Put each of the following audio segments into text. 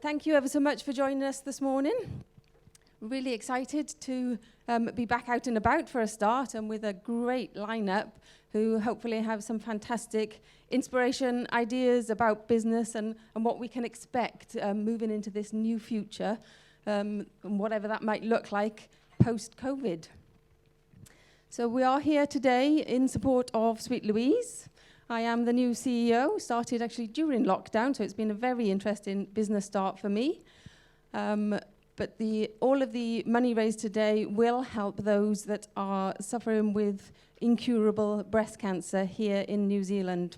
Thank you ever so much for joining us this morning. Really excited to be back out and about for a start, and with a great lineup who hopefully have some fantastic inspiration, ideas about business and what we can expect moving into this new future, whatever that might look like post-COVID. So we are here today in support of Sweet Louise. I am the new CEO, started actually during lockdown, so it's been a very interesting business start for me. But all of the money raised today will help those that are suffering with incurable breast cancer here in New Zealand.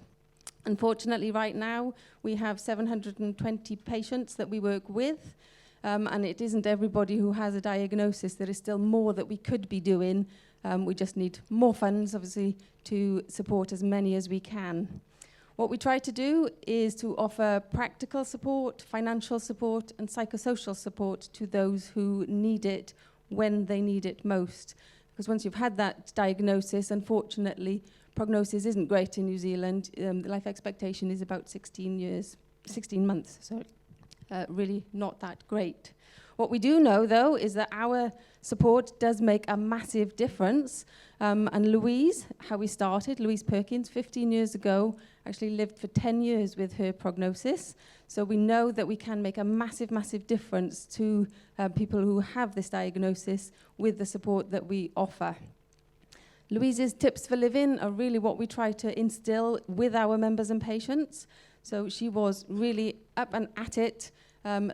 Unfortunately, right now, we have 720 patients that we work with, and it isn't everybody who has a diagnosis. There is still more that we could be doing. We just need more funds, obviously, to support as many as we can. What we try to do is to offer practical support, financial support, and psychosocial support to those who need it when they need it most. Because once you've had that diagnosis, unfortunately, prognosis isn't great in New Zealand. The life expectation is about 16 months, really not that great. What we do know, though, is that our support does make a massive difference. And Louise, how we started, Louise Perkins, 15 years ago, actually lived for 10 years with her prognosis. So we know that we can make a massive, massive difference to people who have this diagnosis with the support that we offer. Louise's tips for living are really what we try to instill with our members and patients. So she was really up and at it.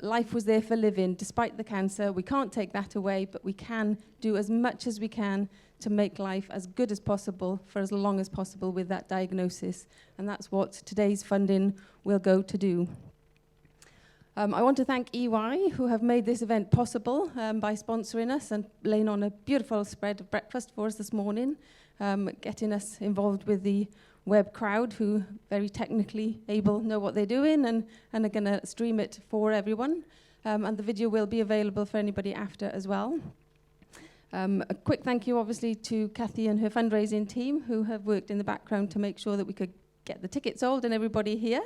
Life was there for living, despite the cancer. We can't take that away, but we can do as much as we can to make life as good as possible for as long as possible with that diagnosis. And that's what today's funding will go to do. I want to thank EY, who have made this event possible by sponsoring us and laying on a beautiful spread of breakfast for us this morning, getting us involved with the web crowd who very technically able know what they're doing and are going to stream it for everyone. And the video will be available for anybody after as well. A quick thank you, obviously, to Kathy and her fundraising team who have worked in the background to make sure that we could get the tickets sold and everybody here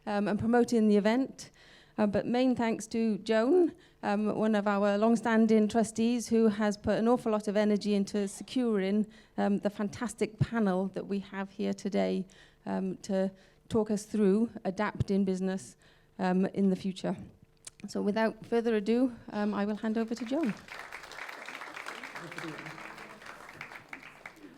and promoting the event. But main thanks to Joan, one of our long-standing trustees who has put an awful lot of energy into securing the fantastic panel that we have here today to talk us through adapting business in the future. So without further ado, I will hand over to Joan.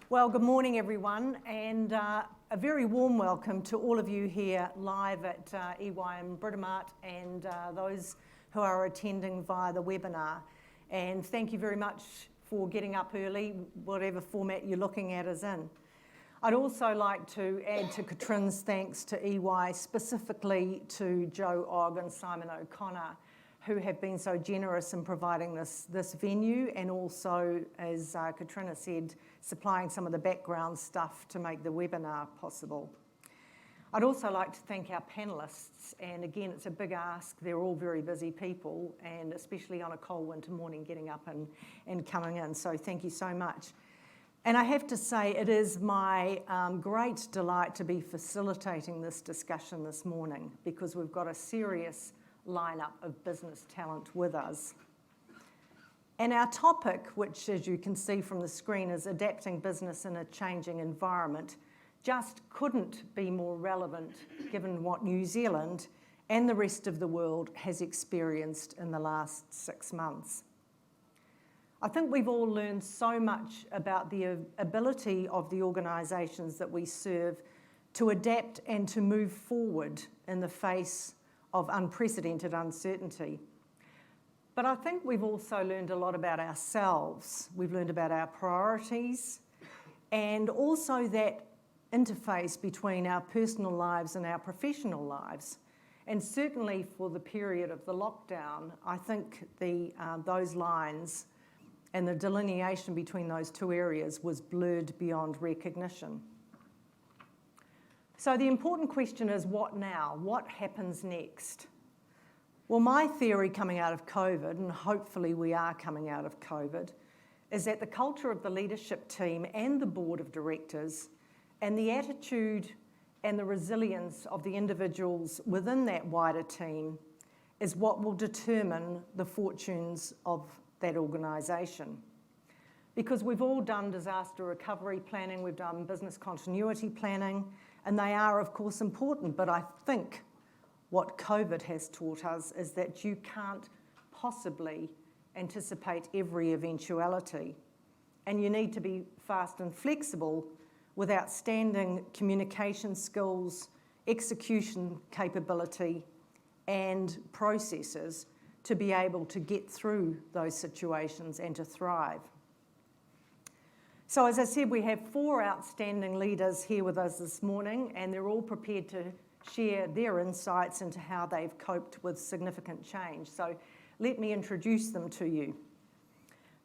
Well, good morning, everyone, and a very warm welcome to all of you here live at EY and Britomart and those who are attending via the webinar. And thank you very much for getting up early, whatever format you're looking at is in. I'd also like to add to Katrin's thanks to EY, specifically to Joe Ogg and Simon O'Connor, who have been so generous in providing this venue and also, as Katrina said, supplying some of the background stuff to make the webinar possible. I'd also like to thank our panellists, and again, it's a big ask. They're all very busy people, and especially on a cold winter morning, getting up and coming in, so thank you so much. And I have to say, it is my great delight to be facilitating this discussion this morning because we've got a serious lineup of business talent with us. And our topic, which as you can see from the screen is adapting business in a changing environment, just couldn't be more relevant given what New Zealand and the rest of the world has experienced in the last 6 months. I think we've all learned so much about the ability of the organisations that we serve to adapt and to move forward in the face of unprecedented uncertainty. But I think we've also learned a lot about ourselves. We've learned about our priorities and also that interface between our personal lives and our professional lives. And certainly for the period of the lockdown, I think those lines and the delineation between those two areas was blurred beyond recognition. So the important question is, what now? What happens next? Well, my theory coming out of COVID, and hopefully we are coming out of COVID, is that the culture of the leadership team and the board of directors and the attitude and the resilience of the individuals within that wider team is what will determine the fortunes of that organisation. Because we've all done disaster recovery planning, we've done business continuity planning, and they are of course important, but I think what COVID has taught us is that you can't possibly anticipate every eventuality, and you need to be fast and flexible with outstanding communication skills, execution capability, and processes to be able to get through those situations and to thrive. So as I said, we have 4 outstanding leaders here with us this morning, and they're all prepared to share their insights into how they've coped with significant change. So let me introduce them to you.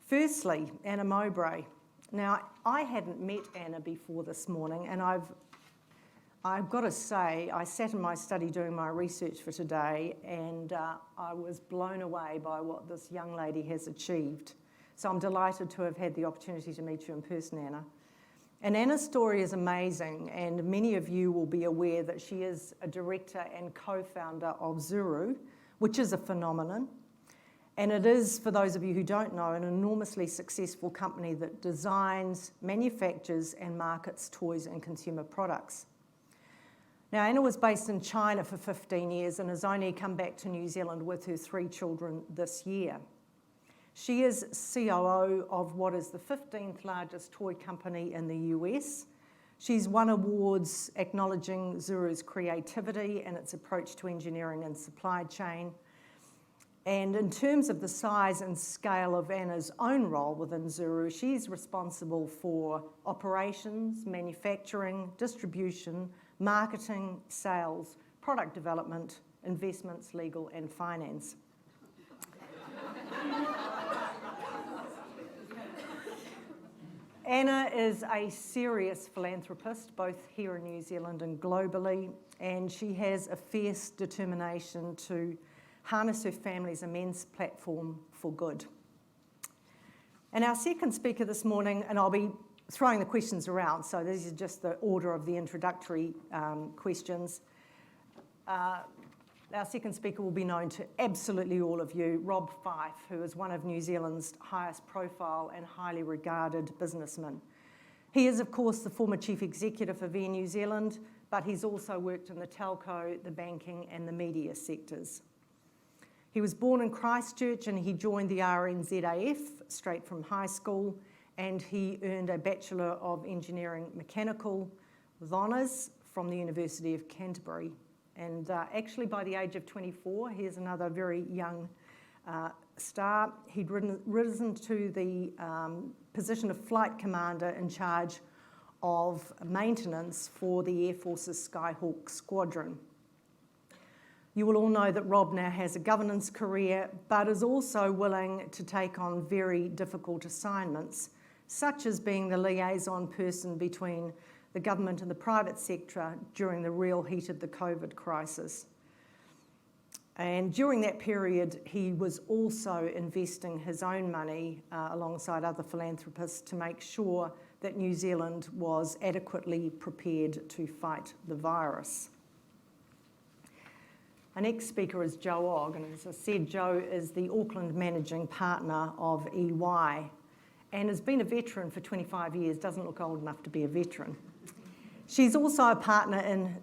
Firstly, Anna Mowbray. Now, I hadn't met Anna before this morning, and I've got to say, I sat in my study doing my research for today, and I was blown away by what this young lady has achieved. So I'm delighted to have had the opportunity to meet you in person, Anna. And Anna's story is amazing, and many of you will be aware that she is a director and co-founder of Zuru, which is a phenomenon. And it is, for those of you who don't know, an enormously successful company that designs, manufactures, and markets toys and consumer products. Now, Anna was based in China for 15 years and has only come back to New Zealand with her 3 children this year. She is COO of what is the 15th largest toy company in the US. She's won awards acknowledging Zuru's creativity and its approach to engineering and supply chain. And in terms of the size and scale of Anna's own role within Zuru, she's responsible for operations, manufacturing, distribution, marketing, sales, product development, investments, legal, and finance. Anna is a serious philanthropist, both here in New Zealand and globally, and she has a fierce determination to harness her family's immense platform for good. And our second speaker this morning, and I'll be throwing the questions around, so this is just the order of the introductory questions. Our second speaker will be known to absolutely all of you, Rob Fyfe, who is one of New Zealand's highest profile and highly regarded businessmen. He is, of course, the former chief executive of Air New Zealand, but he's also worked in the telco, the banking, and the media sectors. He was born in Christchurch and he joined the RNZAF straight from high school, and he earned a Bachelor of Engineering Mechanical with honours from the University of Canterbury. And actually by the age of 24, here's another very young star, he'd risen to the position of Flight Commander in charge of maintenance for the Air Force's Skyhawk Squadron. You will all know that Rob now has a governance career, but is also willing to take on very difficult assignments, such as being the liaison person between the government and the private sector during the real heat of the COVID crisis. And during that period, he was also investing his own money alongside other philanthropists to make sure that New Zealand was adequately prepared to fight the virus. Our next speaker is Joe Ogg, and as I said, Joe is the Auckland managing partner of EY and has been a veteran for 25 years, doesn't look old enough to be a veteran. She's also a partner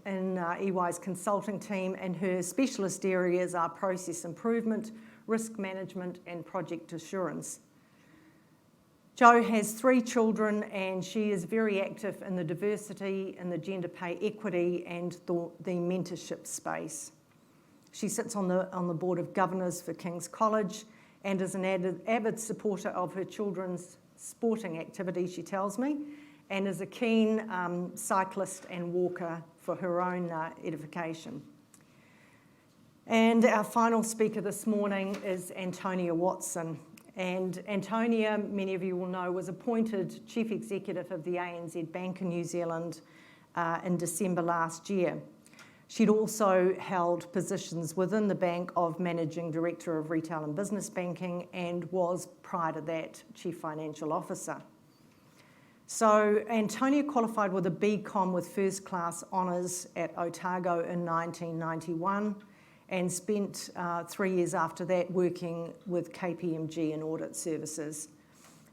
in EY's consulting team, and her specialist areas are process improvement, risk management, and project assurance. Jo has 3 children, and she is very active in the diversity and the gender pay equity and the mentorship space. She sits on the board of governors for King's College and is an avid supporter of her children's sporting activities, she tells me, and is a keen cyclist and walker for her own edification. And our final speaker this morning is Antonia Watson. And Antonia, many of you will know, was appointed Chief Executive of the ANZ Bank in New Zealand in December last year. She'd also held positions within the bank of Managing Director of Retail and Business Banking and was, prior to that, Chief Financial Officer. So Antonia qualified with a BCom with first class honours at Otago in 1991 and spent 3 years after that working with KPMG in audit services.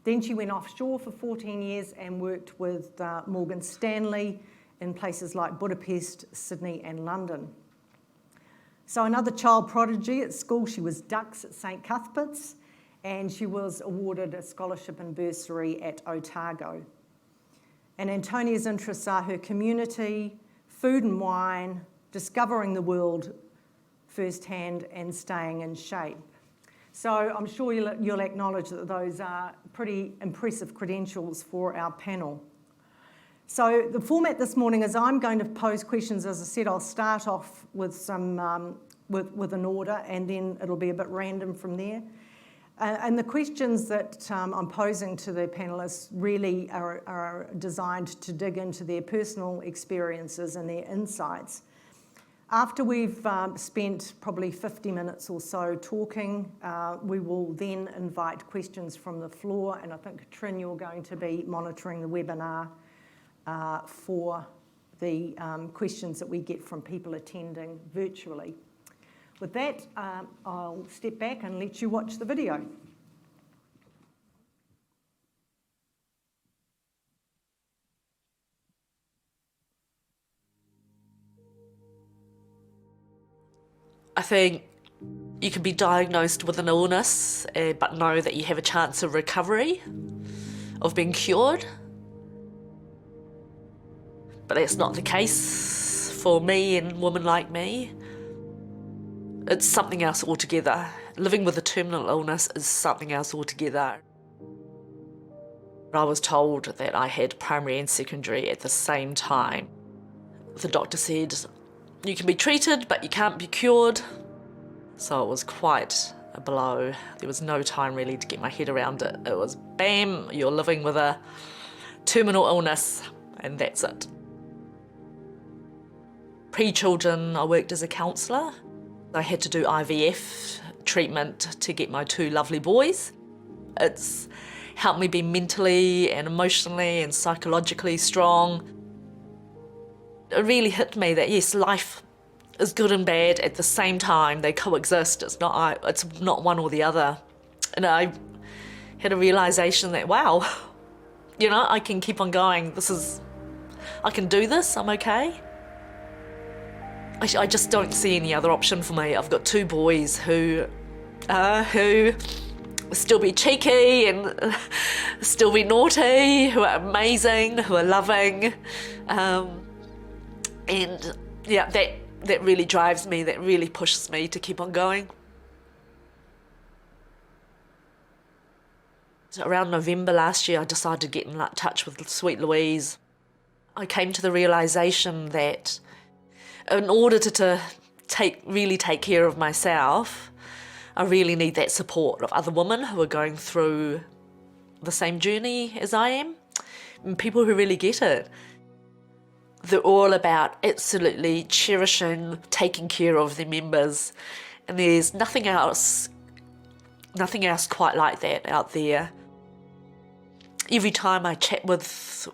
Then she went offshore for 14 years and worked with Morgan Stanley in places like Budapest, Sydney and London. So another child prodigy at school, she was Dux at St Cuthbert's, and she was awarded a scholarship and bursary at Otago. And Antonia's interests are her community, food and wine, discovering the world firsthand and staying in shape. So I'm sure you'll acknowledge that those are pretty impressive credentials for our panel. So the format this morning is I'm going to pose questions. As I said, I'll start off with some with an order, and then it'll be a bit random from there. And the questions that I'm posing to the panellists really are designed to dig into their personal experiences and their insights. After we've spent probably 50 minutes or so talking, we will then invite questions from the floor, and I think, Trin, you're going to be monitoring the webinar for the questions that we get from people attending virtually. With that, I'll step back and let you watch the video. I think you can be diagnosed with an illness, but know that you have a chance of recovery, of being cured. But that's not the case for me and women like me. It's something else altogether. Living with a terminal illness is something else altogether. I was told that I had primary and secondary at the same time. The doctor said, you can be treated, but you can't be cured. So it was quite a blow. There was no time really to get my head around it. It was bam, you're living with a terminal illness, and that's it. Pre-children, I worked as a counsellor. I had to do IVF treatment to get my 2 lovely boys. It's helped me be mentally and emotionally and psychologically strong. It really hit me that yes, life is good and bad at the same time. They coexist. It's not one or the other. And I had a realisation that, wow, you know, I can keep on going. I can do this, I'm okay. I just don't see any other option for me. I've got 2 boys who still be cheeky and still be naughty, who are amazing, who are loving. And yeah, that really drives me, that really pushes me to keep on going. So around November last year, I decided to get in touch with Sweet Louise. I came to the realisation that in order to really take care of myself, I really need that support of other women who are going through the same journey as I am, and people who really get it. They're all about absolutely cherishing, taking care of their members, and there's nothing else quite like that out there. Every time I chat with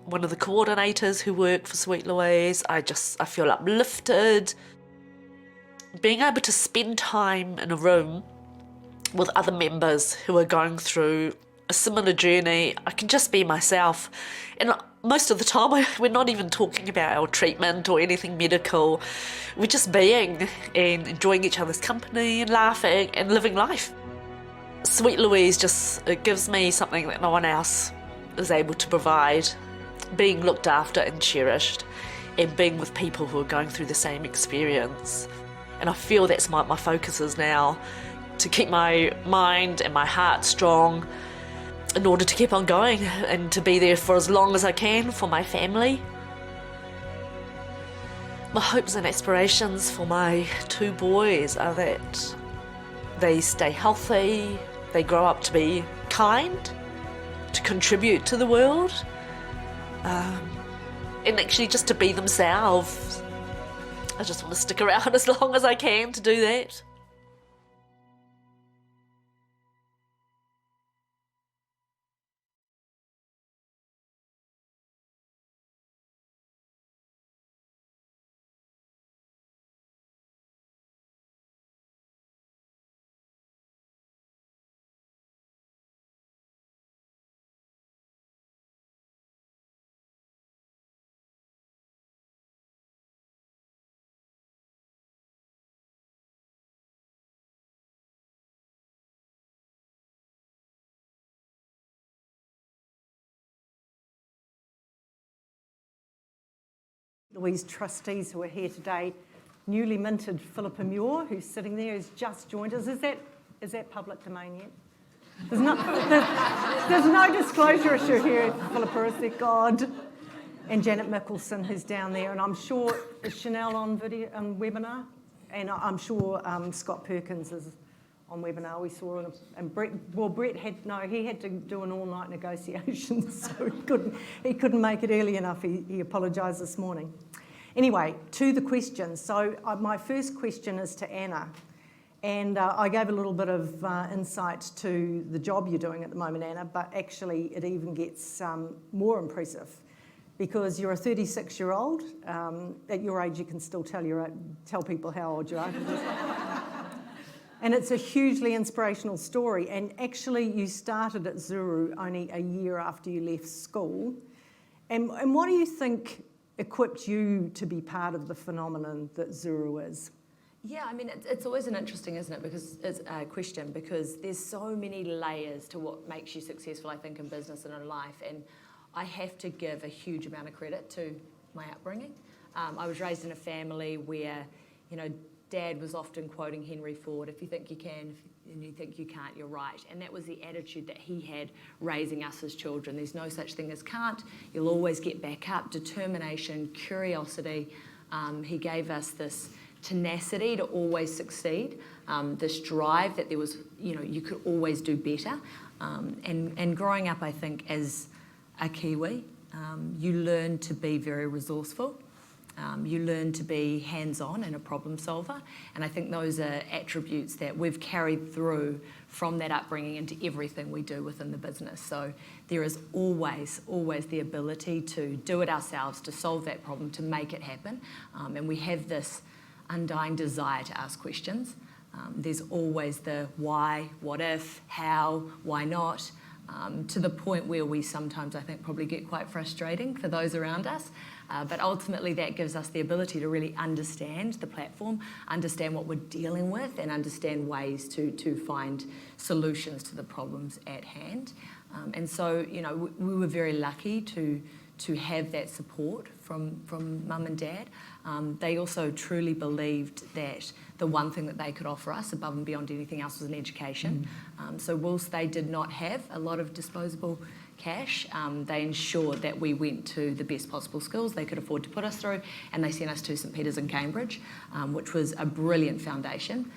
one of the coordinators who work for Sweet Louise, I feel uplifted. Being able to spend time in a room with other members who are going through a similar journey, I can just be myself. And most of the time, we're not even talking about our treatment or anything medical. We're just being and enjoying each other's company and laughing and living life. Sweet Louise it gives me something that no one else is able to provide. Being looked after and cherished, and being with people who are going through the same experience. And I feel that's my focus is now, to keep my mind and my heart strong in order to keep on going and to be there for as long as I can for my family. My hopes and aspirations for my 2 boys are that they stay healthy, they grow up to be kind, to contribute to the world, and actually just to be themselves. I just want to stick around as long as I can to do that. Louise trustees who are here today. Newly minted Philippa Muir, who's sitting there, has just joined us. Is that public domain yet? There's no disclosure issue here, Philippa, is there? God. And Janet Mickelson, who's down there, and I'm sure, is Chanel on video, webinar? And I'm sure Scott Perkins is on webinar. We saw him, and Brett he had to do an all-night negotiation, so he couldn't make it early enough. He apologised this morning. Anyway, to the questions. So my first question is to Anna. And I gave a little bit of insight to the job you're doing at the moment, Anna, but actually it even gets more impressive because you're a 36-year-old. At your age, you can still tell people how old you are. And it's a hugely inspirational story. And actually, you started at Zuru only a year after you left school. And what do you think equipped you to be part of the phenomenon that Zuru is? Yeah, I mean, it's always an interesting, isn't it? Because it's a question, because there's so many layers to what makes you successful, I think, in business and in life. And I have to give a huge amount of credit to my upbringing. I was raised in a family where, Dad was often quoting Henry Ford, if you think you can and you think you can't, you're right. And that was the attitude that he had raising us as children. There's no such thing as can't. You'll always get back up. Determination, curiosity. He gave us this tenacity to always succeed, this drive that there was, you could always do better. And growing up, I think, as a Kiwi, you learn to be very resourceful. You learn to be hands-on and a problem solver. And I think those are attributes that we've carried through from that upbringing into everything we do within the business. So there is always the ability to do it ourselves, to solve that problem, to make it happen. And we have this undying desire to ask questions. There's always the why, what if, how, why not, to the point where we sometimes, I think, probably get quite frustrating for those around us. But ultimately that gives us the ability to really understand the platform, understand what we're dealing with, and understand ways to find solutions to the problems at hand. And so, we were very lucky to have that support from Mum and Dad. They also truly believed that the one thing that they could offer us above and beyond anything else was an education. So whilst they did not have a lot of disposable cash, they ensured that we went to the best possible schools they could afford to put us through, and they sent us to St Peter's in Cambridge, which was a brilliant foundation.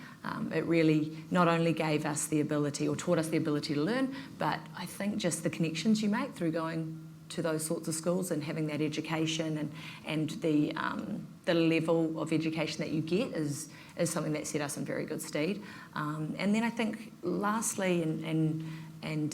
It really not only gave us the ability, or taught us the ability to learn, but I think just the connections you make through going to those sorts of schools and having that education and the level of education that you get is something that set us in very good stead. And then I think lastly and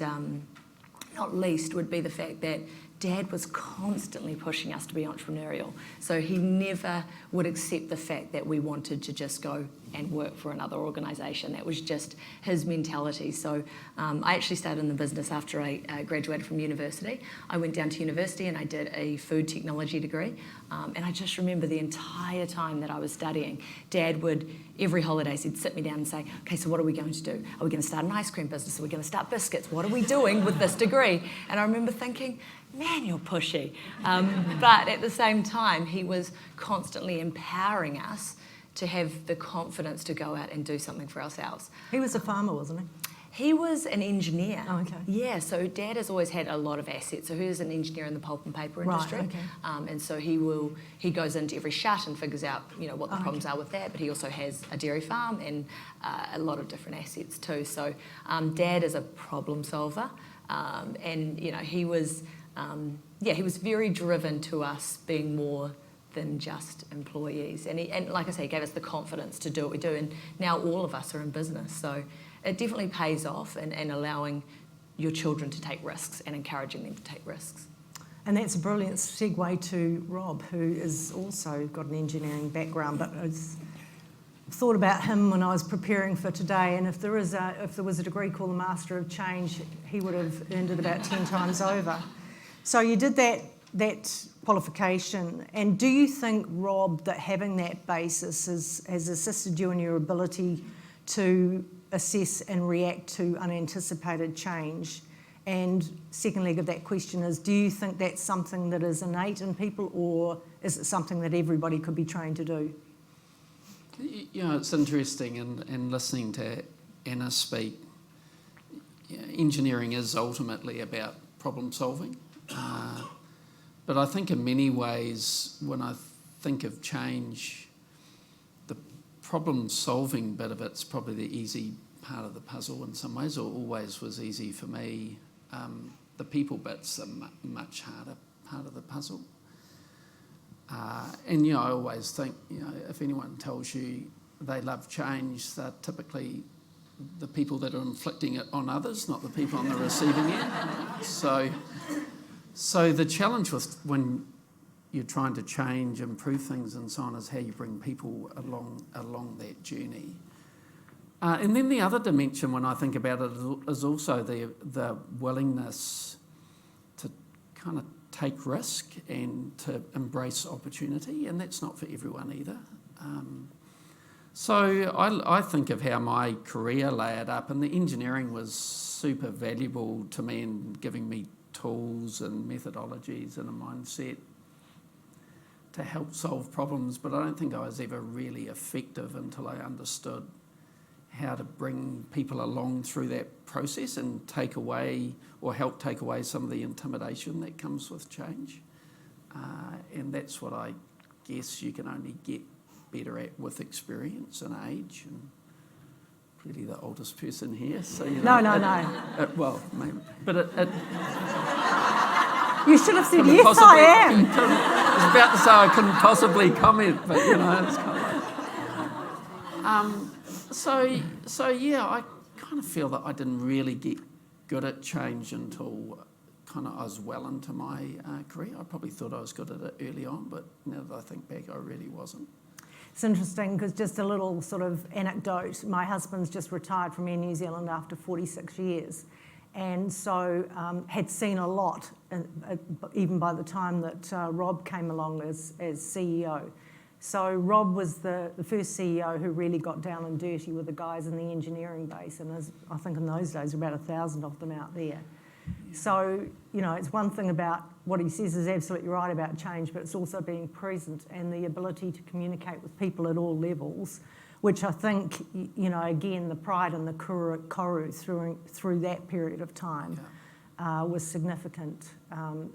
not least would be the fact that Dad was constantly pushing us to be entrepreneurial. So he never would accept the fact that we wanted to just go and work for another organisation. That was just his mentality. So I actually started in the business after I graduated from university. I went down to university and I did a food technology degree. And I just remember the entire time that I was studying, Dad would, every holidays, he'd sit me down and say, okay, so what are we going to do? Are we going to start an ice cream business? Are we going to start biscuits? What are we doing with this degree? And I remember thinking, man, you're pushy. But at the same time, he was constantly empowering us to have the confidence to go out and do something for ourselves. He was a farmer, wasn't he? He was an engineer. Oh, okay. Yeah, so Dad has always had a lot of assets. So he was an engineer in the pulp and paper industry. Right, okay. And so he goes into every shut and figures out, what the problems are with that. But he also has a dairy farm and a lot of different assets too. So Dad is a problem solver, and he was very driven to us being more than just employees. And like I say, he gave us the confidence to do what we do. And now all of us are in business. So it definitely pays off in allowing your children to take risks and encouraging them to take risks. And that's a brilliant segue to Rob, who is also got an engineering background, but I thought about him when I was preparing for today, and if there was a degree called the Master of Change, he would have earned it about 10 times over. So you did that qualification, and do you think, Rob, that having that basis has assisted you in your ability to assess and react to unanticipated change And second leg of that question is, do you think that's something that is innate in people, or is it something that everybody could be trained to do? You know, it's interesting in listening to Anna speak. Engineering is ultimately about problem solving. But I think in many ways, when I think of change, the problem solving bit of it's probably the easy part of the puzzle in some ways, or always was easy for me. The people bit's a much harder part of the puzzle. And, you know, I always think, you know, if anyone tells you they love change, they're typically the people that are inflicting it on others, not the people on the receiving end. So the challenge with when you're trying to change, improve things and so on is how you bring people along that journey. And then the other dimension when I think about it is also the willingness to kind of take risk and to embrace opportunity, and that's not for everyone either. So I think of how my career layered up, and the engineering was super valuable to me in giving me tools and methodologies and a mindset to help solve problems, but I don't think I was ever really effective until I understood how to bring people along through that process and take away or help take away some of the intimidation that comes with change. And that's what I guess you can only get better at with experience and age. And clearly the oldest person here, so you know. No. Well, maybe, but it You should have said, yes, I am. I was about to say I couldn't possibly comment, but you know, it's kind of like... So yeah, I kind of feel that I didn't really get good at change until kind of I was well into my career. I probably thought I was good at it early on, but now that I think back, I really wasn't. It's interesting because just a little sort of anecdote. My husband's just retired from Air New Zealand after 46 years, and so had seen a lot, even by the time that Rob came along as CEO. So Rob was the first CEO who really got down and dirty with the guys in the engineering base, and I think in those days there were about 1,000 of them out there. So, you know, it's one thing about what he says is absolutely right about change, but it's also being present and the ability to communicate with people at all levels, which I think, you know, again, the pride and the koru through that period of time was significant.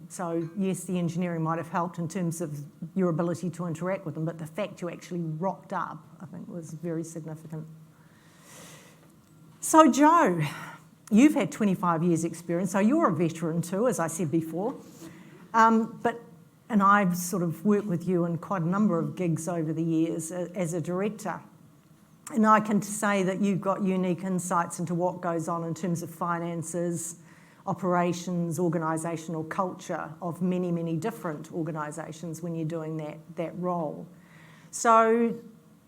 So, yes, the engineering might have helped in terms of your ability to interact with them, but the fact you actually rocked up, I think, was very significant. So, Jo, you've had 25 years' experience, so you're a veteran too, as I said before. And I've sort of worked with you in quite a number of gigs over the years as a director. And I can say that you've got unique insights into what goes on in terms of finances, operations, organisational culture of many, many different organisations when you're doing that role. So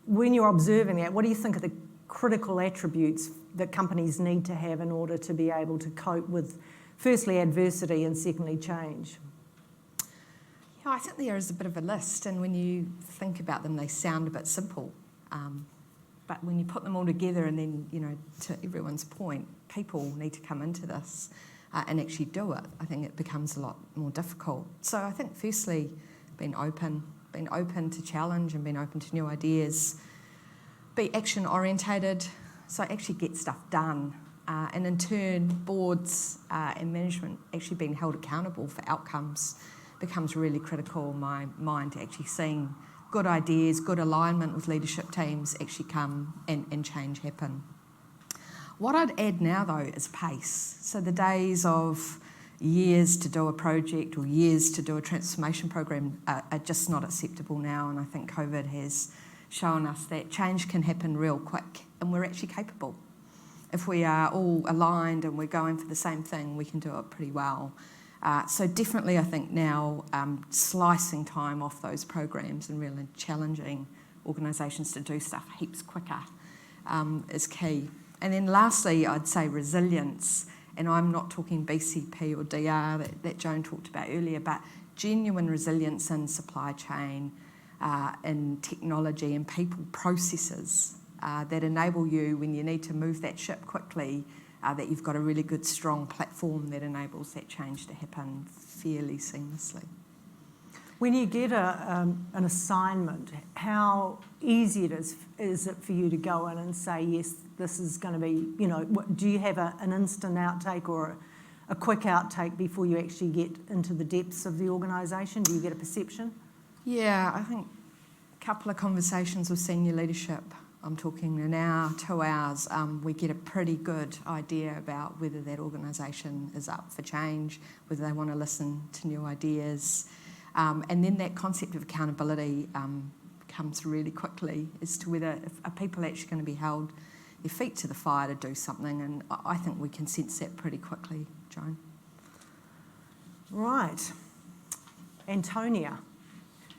when you're observing that, what do you think are the critical attributes that companies need to have in order to be able to cope with, firstly, adversity and secondly, change? Yeah, I think there is a bit of a list, and when you think about them, they sound a bit simple. But when you put them all together and then, you know, to everyone's point, people need to come into this and actually do it. I think it becomes a lot more difficult. So I think firstly, being open to challenge and being open to new ideas, be action orientated, so actually get stuff done. And in turn, boards and management actually being held accountable for outcomes becomes really critical in my mind, to actually seeing good ideas, good alignment with leadership teams actually come and change happen. What I'd add now, though, is pace. So the days of years to do a project or years to do a transformation program are just not acceptable now, and I think COVID has shown us that change can happen real quick, and we're actually capable. If we are all aligned and we're going for the same thing, we can do it pretty well. So definitely, I think now slicing time off those programs and really challenging organisations to do stuff heaps quicker is key. And then lastly, I'd say resilience, and I'm not talking BCP or DR that Joan talked about earlier, but genuine resilience in supply chain, in technology and people processes that enable you, when you need to move that ship quickly, that you've got a really good, strong platform that enables that change to happen fairly seamlessly. When you get an assignment, how easy is it for you to go in and say, yes, this is going to be, do you have an instant outtake or a quick outtake before you actually get into the depths of the organisation? Do you get a perception? Yeah, I think a couple of conversations with senior leadership, I'm talking an hour, 2 hours, we get a pretty good idea about whether that organisation is up for change, whether they want to listen to new ideas. And then that concept of accountability comes really quickly as to whether are people actually going to be held their feet to the fire to do something, and I think we can sense that pretty quickly, Joan. Right. Antonia,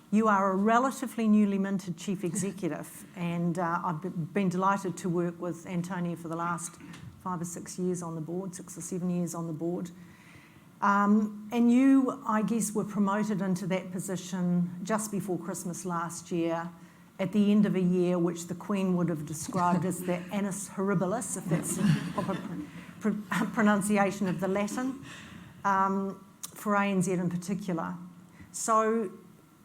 you are a relatively newly minted chief executive, and I've been delighted to work with Antonia for the last 5 or 6 years on the board, 6 or 7 years on the board. And you, I guess, were promoted into that position just before Christmas last year, at the end of a year which the Queen would have described as the annus horribilis, if that's the proper pronunciation of the Latin, for ANZ in particular. So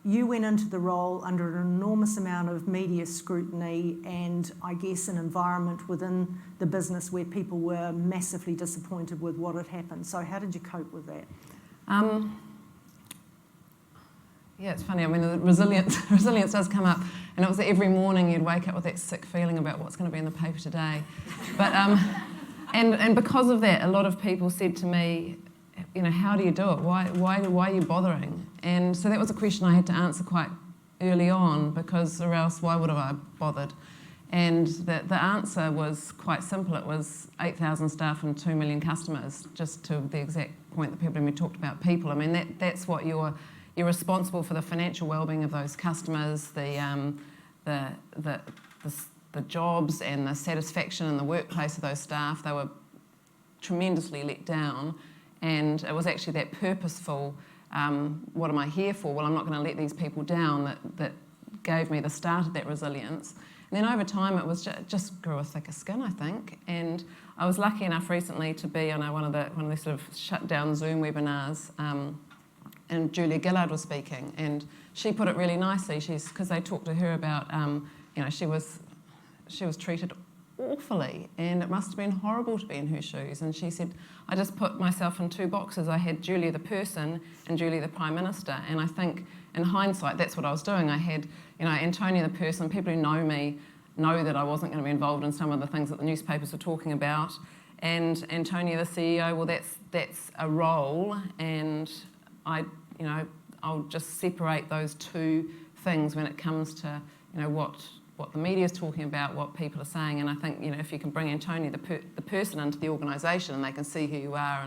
you went into the role under an enormous amount of media scrutiny and, I guess, an environment within the business where people were massively disappointed with what had happened. So how did you cope with that? Yeah, it's funny. I mean, the resilience does come up, and it was that every morning you'd wake up with that sick feeling about what's going to be in the paper today. But and because of that, a lot of people said to me, how do you do it? Why are you bothering? And so that was a question I had to answer quite early on, because or else why would have I bothered? And the answer was quite simple. It was 8,000 staff and 2 million customers, just to the exact point that people when we talked about people. I mean, that's what you're responsible for, the financial well-being of those customers, the jobs and the satisfaction in the workplace of those staff. They were tremendously let down, and it was actually that purposeful, what am I here for? Well, I'm not going to let these people down, that gave me the start of that resilience. And then over time, it was just grew a thicker skin, I think. And I was lucky enough recently to be on one of the sort of shut down Zoom webinars, and Julia Gillard was speaking, and she put it really nicely. Because they talked to her about, she was treated awfully, and it must have been horrible to be in her shoes. And she said, I just put myself in 2 boxes. I had Julia the person and Julia the Prime Minister. And I think in hindsight, that's what I was doing. I had, Antonia the person. People who know me know that I wasn't going to be involved in some of the things that the newspapers were talking about. And Antonia the CEO, well, that's a role, and I'll just separate those 2 things when it comes to, what the media is talking about, what people are saying. And I think, if you can bring Antonia the person into the organisation, and they can see who you are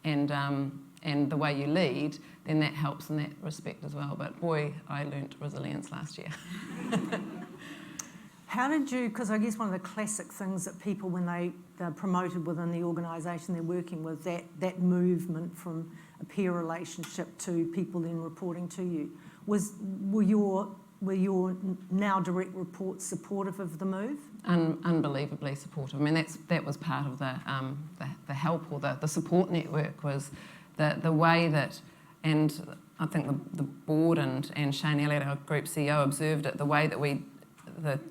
and the way you lead, then that helps in that respect as well. But boy, I learnt resilience last year. How did you, because I guess one of the classic things that people, when they're promoted within the organisation they're working with, that movement from a peer relationship to people then reporting to you, were your now direct reports supportive of the move? Unbelievably supportive. I mean, that was part of the help, or the support network, was the way that, and I think the board and Shane Elliott, our group CEO, observed it, the way that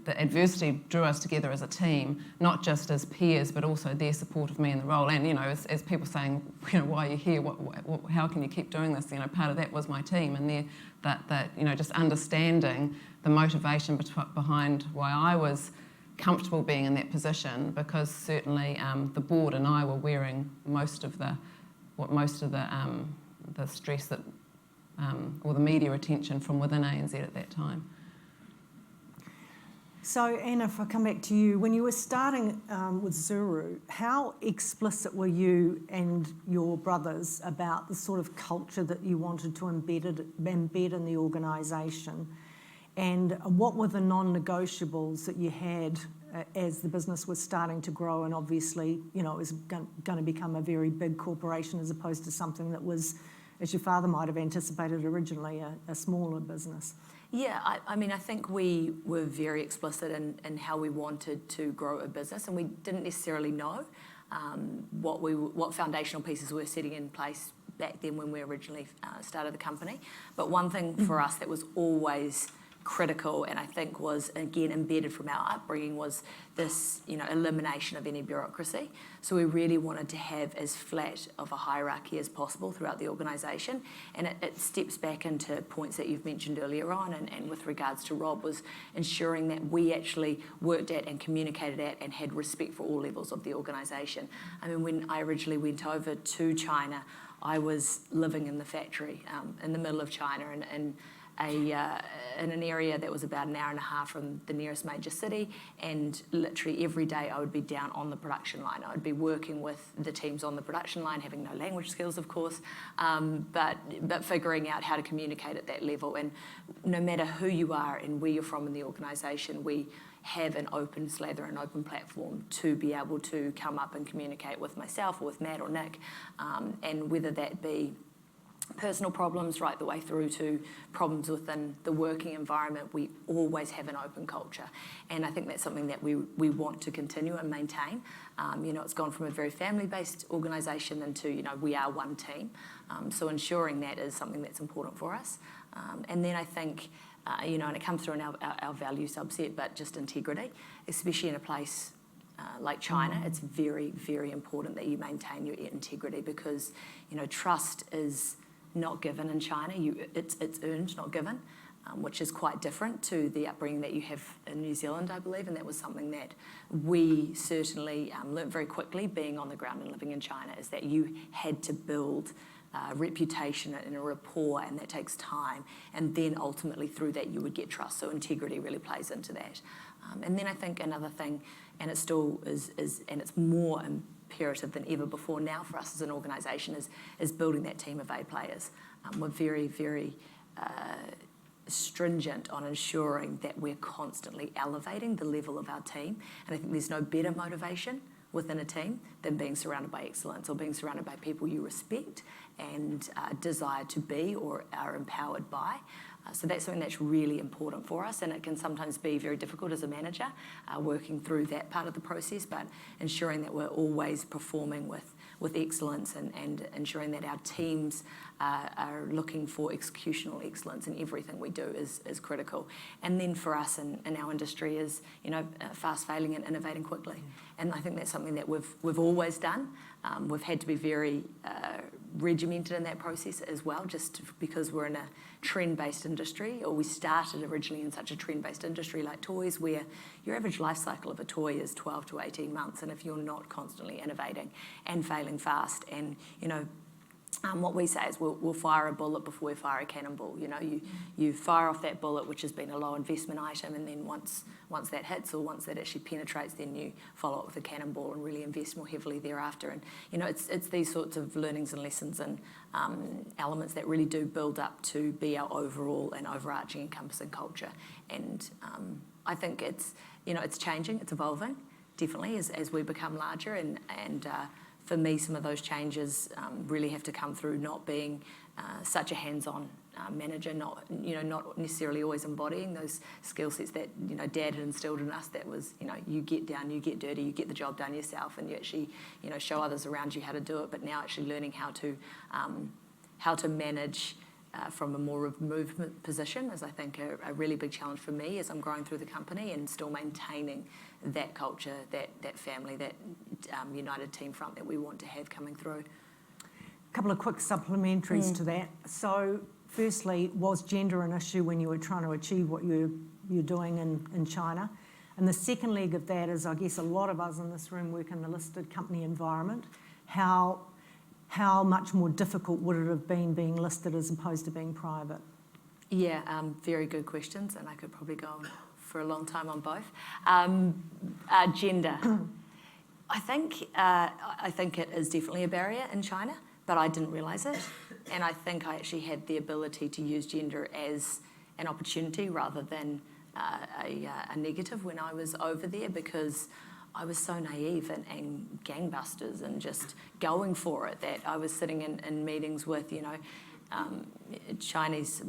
the adversity drew us together as a team, not just as peers, but also their support of me in the role. And, as people saying, why are you here? How can you keep doing this? Part of that was my team, and that just understanding the motivation behind why I was comfortable being in that position, because certainly the board and I were wearing most of the stress that or the media attention from within ANZ at that time. So, Anna, if I come back to you, when you were starting with Zuru, how explicit were you and your brothers about the sort of culture that you wanted to embed in the organisation? And what were the non-negotiables that you had as the business was starting to grow, and obviously, it was going to become a very big corporation as opposed to something that was, as your father might have anticipated originally, a smaller business? Yeah, I mean, I think we were very explicit in how we wanted to grow a business, and we didn't necessarily know what foundational pieces we're setting in place back then when we originally started the company. But one thing for us that was always critical, and I think was again embedded from our upbringing, was this, elimination of any bureaucracy. So we really wanted to have as flat of a hierarchy as possible throughout the organisation, and it steps back into points that you've mentioned earlier on, and with regards to Rob, was ensuring that we actually worked at and communicated at and had respect for all levels of the organisation. I mean, when I originally went over to China, I was living in the factory in the middle of China, and in an area that was about an hour and a half from the nearest major city, and literally every day I would be down on the production line. I would be working with the teams on the production line, having no language skills, of course, but figuring out how to communicate at that level. And no matter who you are and where you're from in the organisation, we have an open slather, an open platform to be able to come up and communicate with myself or with Matt or Nick, and whether that be personal problems right the way through to problems within the working environment, we always have an open culture. And I think that's something that we want to continue and maintain. It's gone from a very family-based organisation into, we are one team. So ensuring that is something that's important for us. And then I think, and it comes through in our value subset, but just integrity, especially in a place like China, it's very, very important that you maintain your integrity, because, trust is not given in China. It's earned, not given, which is quite different to the upbringing that you have in New Zealand, I believe, and that was something that we certainly learnt very quickly being on the ground and living in China, is that you had to build a reputation and a rapport, and that takes time, and then ultimately through that you would get trust. So integrity really plays into that. And then I think another thing, and it still is and it's more imperative than ever before now for us as an organisation, is building that team of A players. We're very, very stringent on ensuring that we're constantly elevating the level of our team, and I think there's no better motivation within a team than being surrounded by excellence, or being surrounded by people you respect and desire to be or are empowered by. So that's something that's really important for us, and it can sometimes be very difficult as a manager working through that part of the process, but ensuring that we're always performing with excellence, and ensuring that our teams are looking for executional excellence in everything we do is critical. And then for us in our industry is, fast failing and innovating quickly. And I think that's something that we've always done. We've had to be very regimented in that process as well, just because we're in a trend-based industry, or we started originally in such a trend-based industry like toys, where your average life cycle of a toy is 12 to 18 months, and if you're not constantly innovating and failing fast, and what we say is we'll fire a bullet before we fire a cannonball. You fire off that bullet, which has been a low investment item, and then once that hits, or once that actually penetrates, then you follow up with a cannonball and really invest more heavily thereafter. And it's these sorts of learnings and lessons and elements that really do build up to be our overall and overarching encompassing culture. And I think it's changing, it's evolving, definitely, as we become larger, and for me, some of those changes really have to come through not being such a hands-on manager, not necessarily always embodying those skill sets that Dad had instilled in us. That was you get down, you get dirty, you get the job done yourself, and you actually show others around you how to do it. But now actually learning how to manage from a more removed position is, I think, a really big challenge for me as I'm growing through the company, and still maintaining that culture, that family, that united team front that we want to have coming through. A couple of quick supplementaries to that. So firstly, was gender an issue when you were trying to achieve what you're doing in China? And the second leg of that is, I guess a lot of us in this room work in the listed company environment. How much more difficult would it have been being listed as opposed to being private? Yeah, very good questions, and I could probably go on for a long time on both. Gender. I think it is definitely a barrier in China, but I didn't realise it. And I think I actually had the ability to use gender as an opportunity rather than a negative when I was over there, because I was so naive and gangbusters and just going for it, that I was sitting in meetings with, Chinese,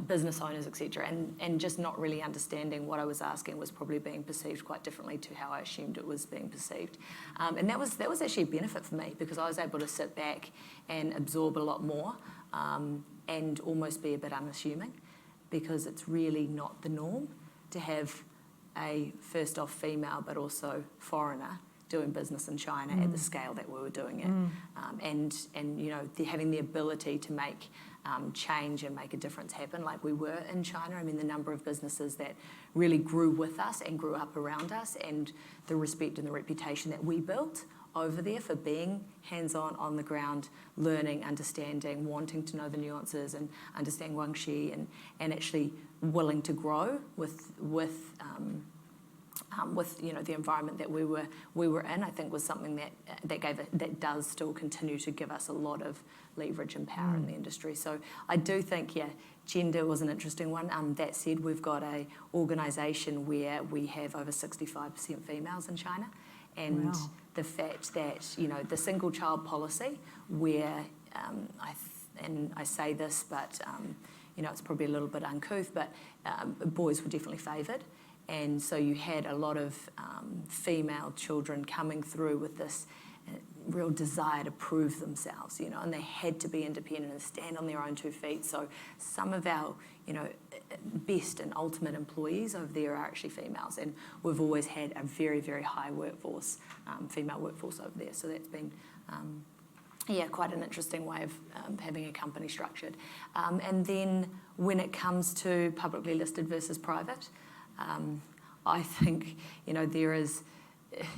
business owners, etc., and just not really understanding what I was asking was probably being perceived quite differently to how I assumed it was being perceived, and that was actually a benefit for me because I was able to sit back and absorb a lot more, and almost be a bit unassuming, because it's really not the norm to have a first off female but also foreigner doing business in China at the scale that we were doing it, and having the ability to make change and make a difference happen like we were in China. I mean, the number of businesses that really grew with us and grew up around us, and the respect and the reputation that we built over there for being hands-on, on the ground, learning, understanding, wanting to know the nuances and understand Guangxi, and actually willing to grow with the environment that we were in, I think was something that does still continue to give us a lot of leverage and power in the industry. So I do think, gender was an interesting one. That said, we've got a organisation where we have over 65% females in China, and the fact that the single child policy, where I say this, but it's probably a little bit uncouth, but boys were definitely favoured. And so you had a lot of female children coming through with this real desire to prove themselves, and they had to be independent and stand on their own 2 feet. So some of our, best and ultimate employees over there are actually females, and we've always had a very, very high workforce, female workforce over there. So that's been, quite an interesting way of having a company structured. And then when it comes to publicly listed versus private, I think, there is,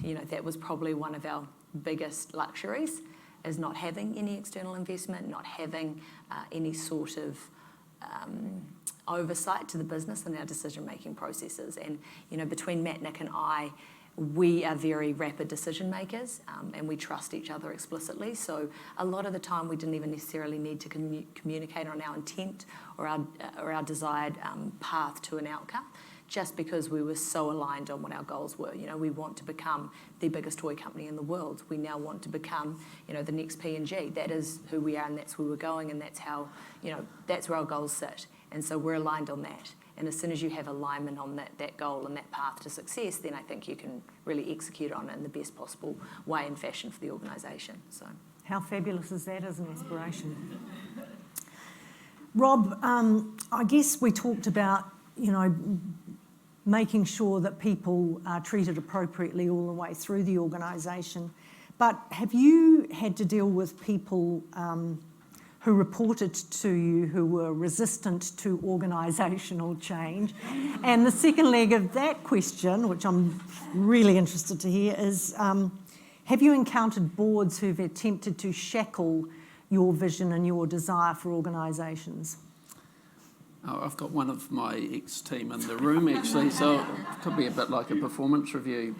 that was probably one of our biggest luxuries, is not having any external investment, not having any sort of oversight to the business and our decision-making processes. And, between Matt, Nick and I, we are very rapid decision makers, and we trust each other explicitly. So a lot of the time we didn't even necessarily need to communicate on our intent or our desired path to an outcome, just because we were so aligned on what our goals were. We want to become the biggest toy company in the world. We now want to become, the next P&G. That is who we are, and that's where we're going, and that's how, that's where our goals sit. And so we're aligned on that. And as soon as you have alignment on that goal and that path to success, then I think you can really execute on it in the best possible way and fashion for the organisation. So, how fabulous is that as an aspiration? Rob, I guess we talked about, making sure that people are treated appropriately all the way through the organisation. But have you had to deal with people who reported to you who were resistant to organisational change? And the second leg of that question, which I'm really interested to hear, is have you encountered boards who've attempted to shackle your vision and your desire for organisations? Oh, I've got one of my ex-team in the room, actually, so it could be a bit like a performance review.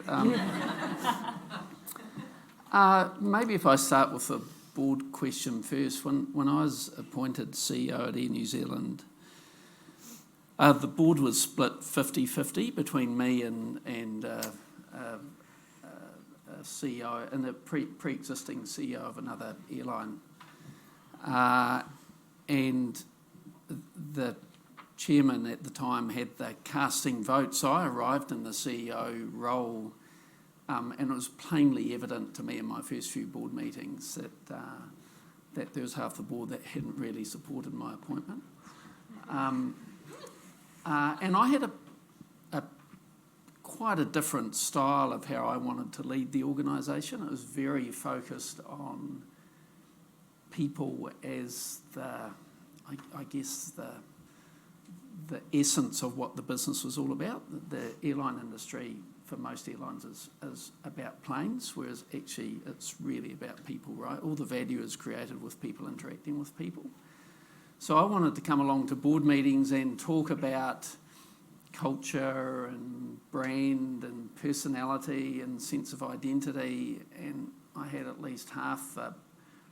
Maybe if I start with the board question first. When I was appointed CEO at Air New Zealand, the board was split 50-50 between me and a CEO and the pre-existing CEO of another airline. And the chairman at the time had the casting vote, so I arrived in the CEO role, and it was plainly evident to me in my first few board meetings that there was half the board that hadn't really supported my appointment. And I had quite a different style of how I wanted to lead the organisation. It was very focused on people as I guess the essence of what the business was all about. The airline industry, for most airlines, is about planes, whereas actually it's really about people, right? All the value is created with people interacting with people. So I wanted to come along to board meetings and talk about culture and brand and personality and sense of identity, and I had at least half the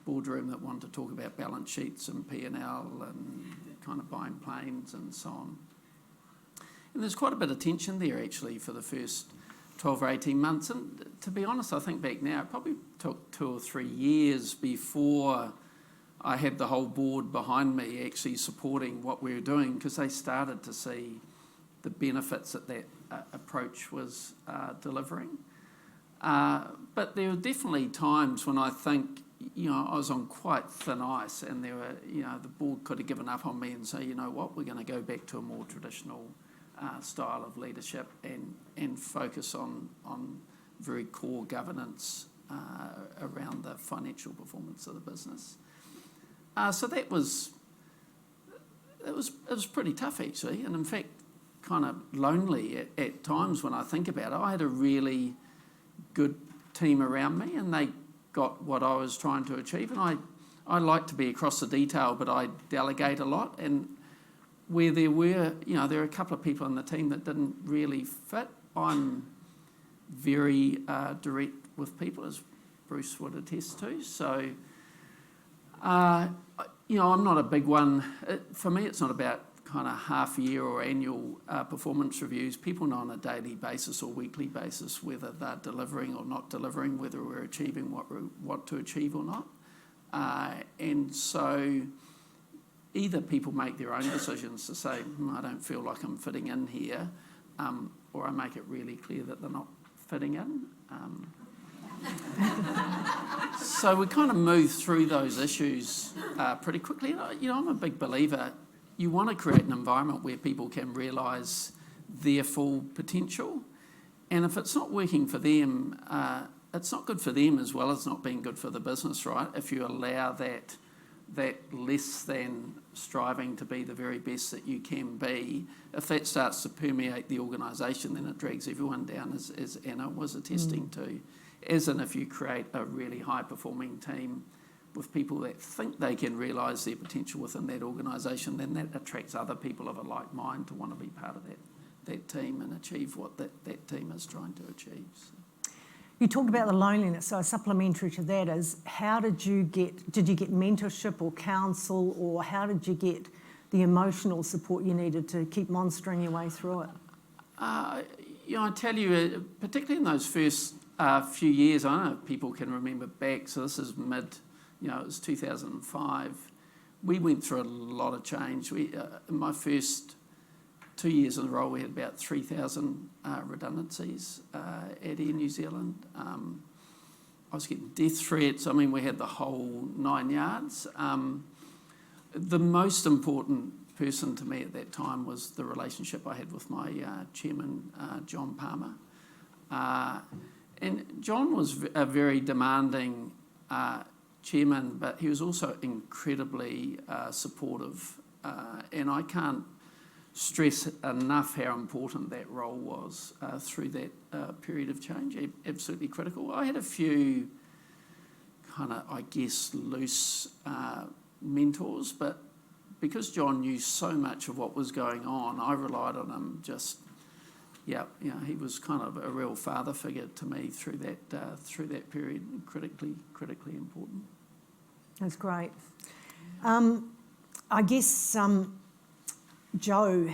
boardroom that wanted to talk about balance sheets and P&L and kind of buying planes and so on. And there's quite a bit of tension there actually for the first 12 or 18 months. And to be honest, I think back now, it probably took 2 or 3 years before I had the whole board behind me actually supporting what we were doing, because they started to see the benefits that approach was delivering. But there were definitely times when I think, I was on quite thin ice, and there were, the board could have given up on me and say, you know what, we're going to go back to a more traditional style of leadership and focus on very core governance around the financial performance of the business. So it was pretty tough actually, and in fact kind of lonely at times when I think about it. I had a really good team around me, and they got what I was trying to achieve, and I like to be across the detail, but I delegate a lot, and where there were, there are a couple of people in the team that didn't really fit, I'm very direct with people, as Bruce would attest to. So, I'm not a big one. For me, it's not about kind of half-year or annual performance reviews. People know on a daily basis or weekly basis whether they're delivering or not delivering, whether we're achieving what to achieve or not. And so either people make their own decisions to say, I don't feel like I'm fitting in here, or I make it really clear that they're not fitting in. So we kind of move through those issues pretty quickly. I'm a big believer. You want to create an environment where people can realise their full potential, and if it's not working for them, it's not good for them as well as not being good for the business, right? If you allow that less than striving to be the very best that you can be, if that starts to permeate the organisation, then it drags everyone down, as Anna was attesting to. As in, if you create a really high-performing team with people that think they can realise their potential within that organisation, then that attracts other people of a like mind to want to be part of that team and achieve what that team is trying to achieve. So. You talked about the loneliness, so supplementary to that is, how did you get mentorship or counsel, or how did you get the emotional support you needed to keep monstering your way through it? I tell you, particularly in those first few years, I don't know if people can remember back, so this is it was 2005. We went through a lot of change. In my first 2 years in a row, we had about 3,000 redundancies at Air New Zealand. I was getting death threats. We had the whole 9 yards. The most important person to me at that time was the relationship I had with my chairman, John Palmer. And John was a very demanding chairman, but he was also incredibly supportive. And I can't stress enough how important that role was through that period of change. Absolutely critical. I had a few kind of, loose mentors, but because John knew so much of what was going on, I relied on him. He was kind of a real father figure to me through that period, critically important. That's great. Joe,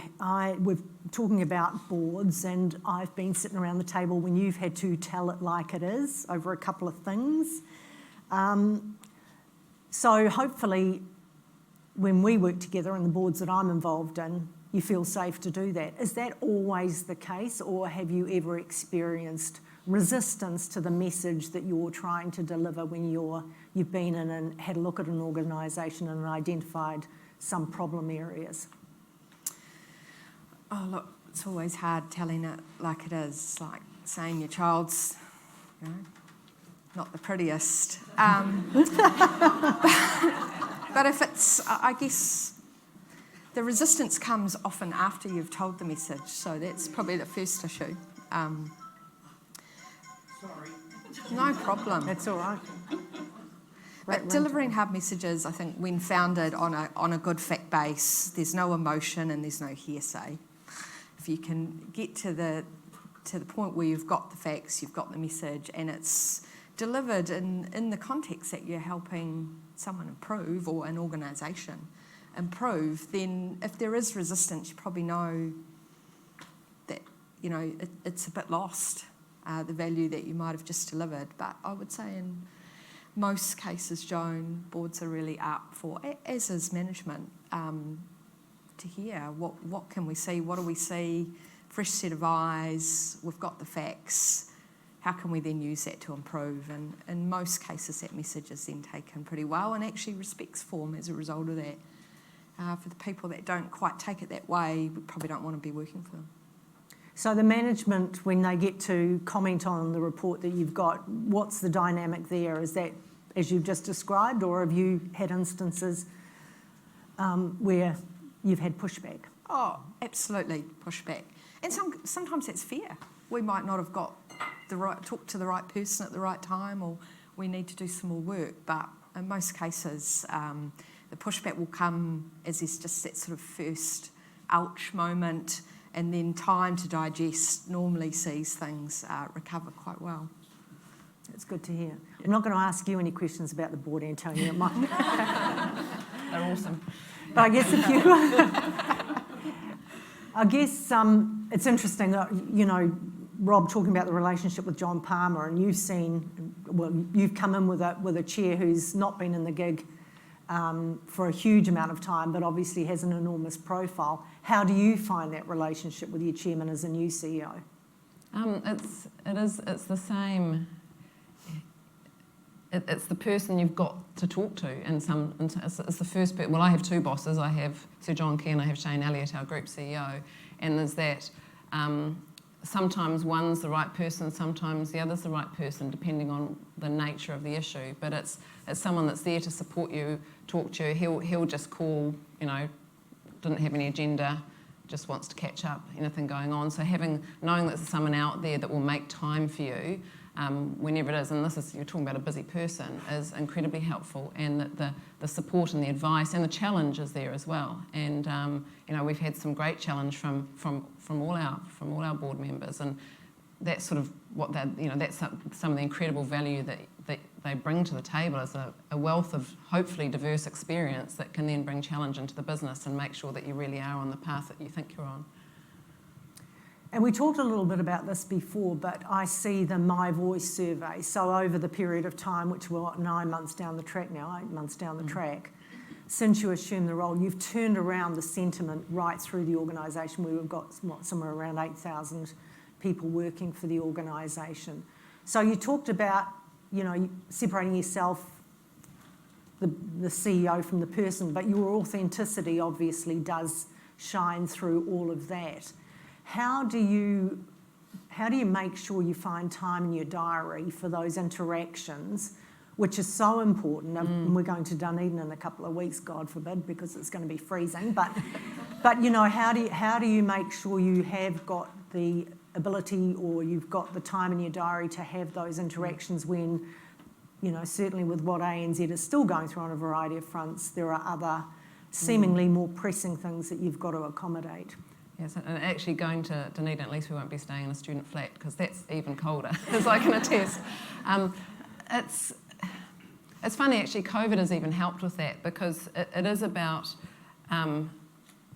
we're talking about boards, and I've been sitting around the table when you've had to tell it like it is over a couple of things. So hopefully when we work together in the boards that I'm involved in, you feel safe to do that. Is that always the case, or have you ever experienced resistance to the message that you're trying to deliver when you've been in and had a look at an organisation and identified some problem areas? Oh, look, it's always hard telling it like it is, like saying your child's, not the prettiest. But if it's, I guess, the resistance comes often after you've told the message, so that's probably the first issue. Sorry. No problem. That's all right. But delivering hard messages, I think, when founded on a good fact base, there's no emotion and there's no hearsay. If you can get to the point where you've got the facts, you've got the message, and it's delivered in the context that you're helping someone improve, or an organisation improve, then if there is resistance, you probably know that it's a bit lost, the value that you might have just delivered. But I would say most cases, Joan, boards are really up for, as is management, to hear what can we see, what do we see, fresh set of eyes, we've got the facts, how can we then use that to improve? And in most cases, that message is then taken pretty well and actually respect's form as a result of that. For the people that don't quite take it that way, we probably don't want to be working for them. So the management, when they get to comment on the report that you've got, what's the dynamic there? Is that as you've just described, or have you had instances where you've had pushback? Oh, absolutely, pushback. And sometimes that's fair. We might not have got talk to the right person at the right time, or we need to do some more work. But in most cases, the pushback will come as there's just that sort of first ouch moment, and then time to digest normally sees things recover quite well. That's good to hear. I'm not going to ask you any questions about the board, Antonia. They're awesome. But I guess if you... I guess it's interesting, Rob talking about the relationship with John Palmer, and you've come in with a chair who's not been in the gig for a huge amount of time, but obviously has an enormous profile. How do you find that relationship with your chairman as a new CEO? It's the same. It's the person you've got to talk to, and it's the first. Well, I have two bosses. I have Sir John Key and I have Shane Elliott, our group CEO, and there's that. Sometimes one's the right person, sometimes the other's the right person, depending on the nature of the issue. But it's someone that's there to support you, talk to you. He'll just call, didn't have any agenda, just wants to catch up, anything going on. So knowing that there's someone out there that will make time for you, whenever it is, and you're talking about a busy person, is incredibly helpful, and that the support and the advice and the challenge is there as well. And we've had some great challenge from all our board members, and that's sort of what that's some of the incredible value that they bring to the table, is a wealth of hopefully diverse experience that can then bring challenge into the business and make sure that you really are on the path that you think you're on. And we talked a little bit about this before, but I see the My Voice survey. So over the period of time, which we're 9 months down the track now, 8 months down the track, since you assumed the role, you've turned around the sentiment right through the organisation. We've got somewhere around 8,000 people working for the organisation. So you talked about, separating yourself, the CEO from the person, but your authenticity obviously does shine through all of that. How do you make sure you find time in your diary for those interactions, which is so important? And we're going to Dunedin in a couple of weeks, God forbid, because it's going to be freezing. But how do you make sure you have got the ability, or you've got the time in your diary to have those interactions when, certainly with what ANZ is still going through on a variety of fronts, there are other seemingly more pressing things that you've got to accommodate? Yes, and actually going to Dunedin, at least we won't be staying in a student flat, because that's even colder, as I can attest. It's funny, actually, COVID has even helped with that, because it is about,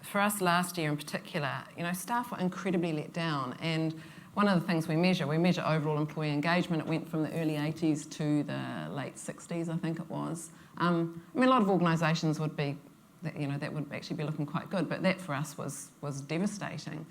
for us last year in particular, staff were incredibly let down, and one of the things we measure overall employee engagement. It went from the early 80s to the late 60s, I think it was. A lot of organisations would be, that would actually be looking quite good, but that for us was devastating.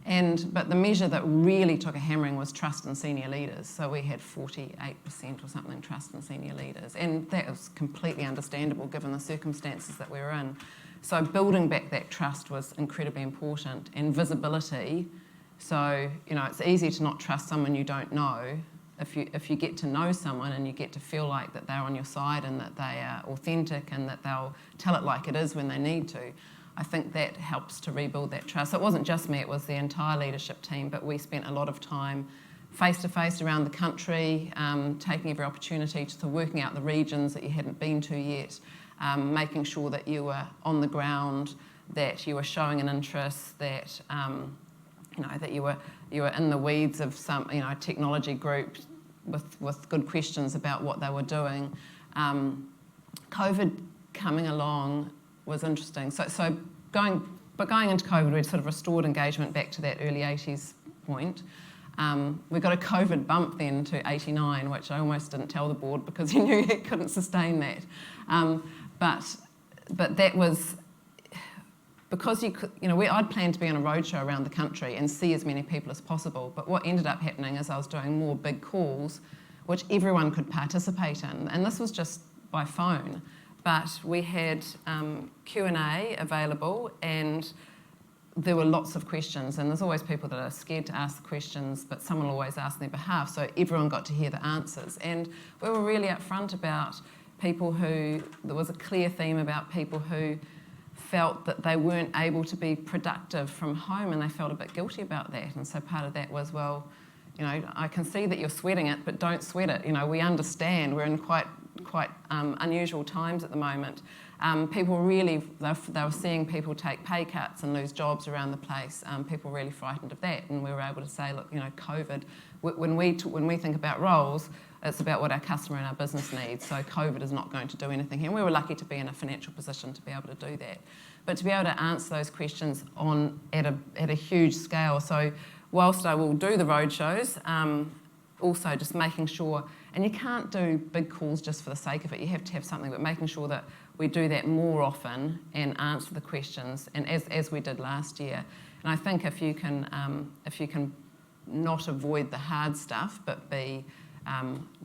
But the measure that really took a hammering was trust in senior leaders. So we had 48% or something trust in senior leaders, and that was completely understandable given the circumstances that we were in. So building back that trust was incredibly important, and visibility. So it's easy to not trust someone you don't know. If you get to know someone and you get to feel like that they're on your side and that they are authentic and that they'll tell it like it is when they need to, I think that helps to rebuild that trust. So it wasn't just me, it was the entire leadership team, but we spent a lot of time face-to-face around the country, taking every opportunity to working out the regions that you hadn't been to yet, making sure that you were on the ground, that you were showing an interest, that that you were in the weeds of some technology group with good questions about what they were doing. COVID coming along was interesting. So going into COVID, we'd sort of restored engagement back to that early 80s point. We got a COVID bump then to 89, which I almost didn't tell the board because he knew he couldn't sustain that. But that was because I'd planned to be on a roadshow around the country and see as many people as possible. But what ended up happening is I was doing more big calls, which everyone could participate in, and this was just by phone. But we had Q&A available, and there were lots of questions, and there's always people that are scared to ask the questions, but someone will always ask on their behalf, so everyone got to hear the answers. And we were really upfront about people there was a clear theme about people who felt that they weren't able to be productive from home, and they felt a bit guilty about that. And so part of that was, well, I can see that you're sweating it, but don't sweat it. We understand. We're in quite unusual times at the moment. People really, they were seeing people take pay cuts and lose jobs around the place. People were really frightened of that, and we were able to say, look, COVID, when we think about roles, it's about what our customer and our business needs. So COVID is not going to do anything here. And we were lucky to be in a financial position to be able to do that. But to be able to answer those questions at a huge scale. So whilst I will do the roadshows, also just making sure, and you can't do big calls just for the sake of it, you have to have something, but making sure that we do that more often and answer the questions, and as we did last year. And I think if you can not avoid the hard stuff, but be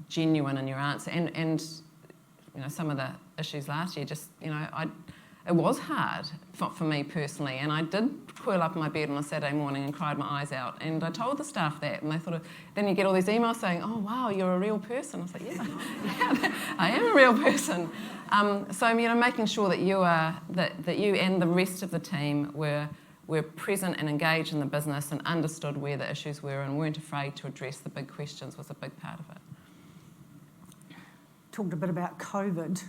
genuine in your answer, and some of the issues last year, just it was hard for me personally, and I did curl up in my bed on a Saturday morning and cried my eyes out, and I told the staff that, and they thought, then you get all these emails saying, oh wow, you're a real person. I was like, yeah, I am a real person. So making sure that you and the rest of the team were present and engaged in the business and understood where the issues were and weren't afraid to address the big questions was a big part of it. Talked a bit about COVID.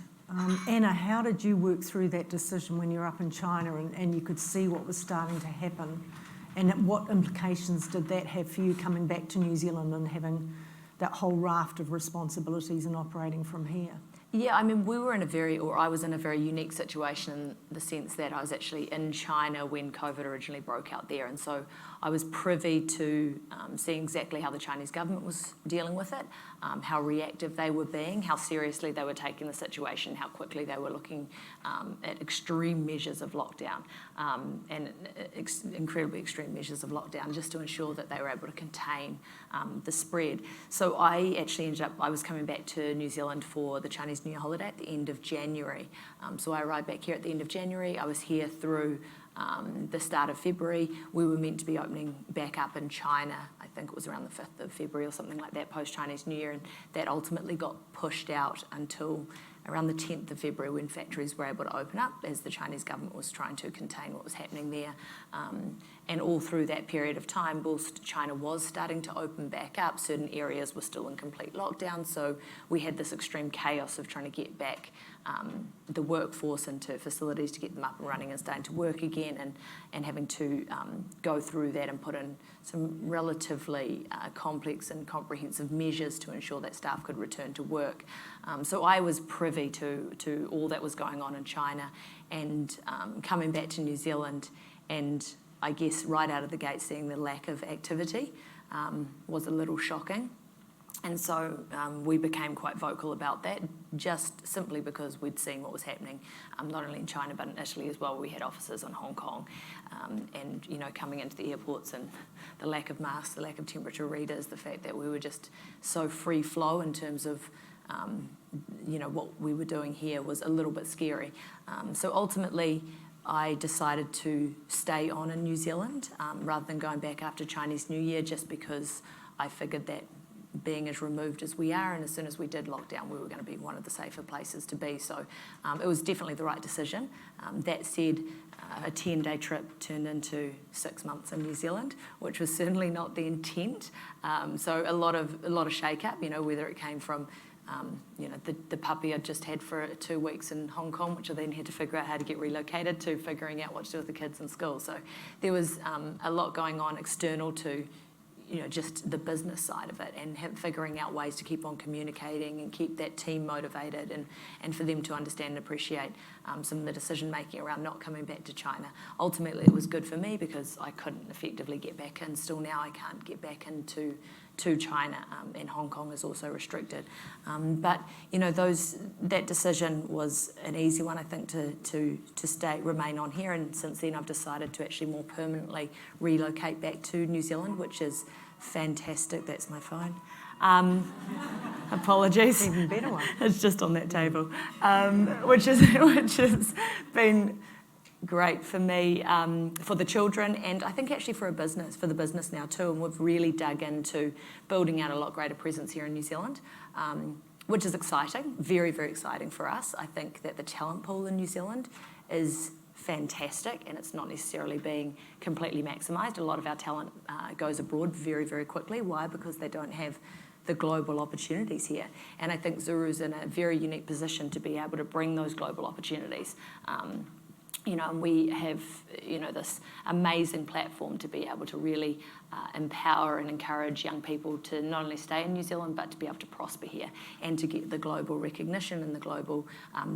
Anna, how did you work through that decision when you're up in China and you could see what was starting to happen? And what implications did that have for you coming back to New Zealand and having that whole raft of responsibilities and operating from here? Yeah, I mean, I was in a very unique situation in the sense that I was actually in China when COVID originally broke out there. And so I was privy to seeing exactly how the Chinese government was dealing with it, how reactive they were being, how seriously they were taking the situation, how quickly they were looking at extreme measures of lockdown incredibly extreme measures of lockdown just to ensure that they were able to contain the spread. So I actually I was coming back to New Zealand for the Chinese New Year holiday at the end of January. So I arrived back here at the end of January. I was here through the start of February. We were meant to be opening back up in China, I think it was around the 5th of February or something like that, post-Chinese New Year, and that ultimately got pushed out until around the 10th of February when factories were able to open up as the Chinese government was trying to contain what was happening there. And all through that period of time, whilst China was starting to open back up, certain areas were still in complete lockdown, so we had this extreme chaos of trying to get back the workforce into facilities to get them up and running and starting to work again, and having to go through that and put in some relatively complex and comprehensive measures to ensure that staff could return to work. So I was privy to all that was going on in China, and coming back to New Zealand, and I guess right out of the gate seeing the lack of activity was a little shocking. And so we became quite vocal about that, just simply because we'd seen what was happening, not only in China but in Italy as well. We had offices in Hong Kong, and coming into the airports and the lack of masks, the lack of temperature readers, the fact that we were just so free flow in terms of what we were doing here was a little bit scary. So ultimately, I decided to stay on in New Zealand rather than going back after Chinese New Year, just because I figured that being as removed as we are, and as soon as we did lock down, we were going to be one of the safer places to be. So it was definitely the right decision. That said, a 10-day trip turned into 6 months in New Zealand, which was certainly not the intent. So a lot of shake-up, whether it came from the puppy I'd just had for 2 weeks in Hong Kong, which I then had to figure out how to get relocated, to figuring out what to do with the kids in school. So there was a lot going on external to just the business side of it, and figuring out ways to keep on communicating and keep that team motivated, and for them to understand and appreciate some of the decision making around not coming back to China. Ultimately, it was good for me because I couldn't effectively get back in. Still now, I can't get back into China, and Hong Kong is also restricted. But that decision was an easy one, I think, to remain on here. And since then, I've decided to actually more permanently relocate back to New Zealand, which is fantastic. That's my phone. Apologies. Even better one. It's just on that table, which has been great for me, for the children, and I think actually for the business now too. And we've really dug into building out a lot greater presence here in New Zealand, which is exciting, very, very exciting for us. I think that the talent pool in New Zealand is fantastic, and it's not necessarily being completely maximised. A lot of our talent goes abroad very, very quickly. Why? Because they don't have the global opportunities here. And I think Zuru's in a very unique position to be able to bring those global opportunities. And we have, this amazing platform to be able to really empower and encourage young people to not only stay in New Zealand, but to be able to prosper here and to get the global recognition and the global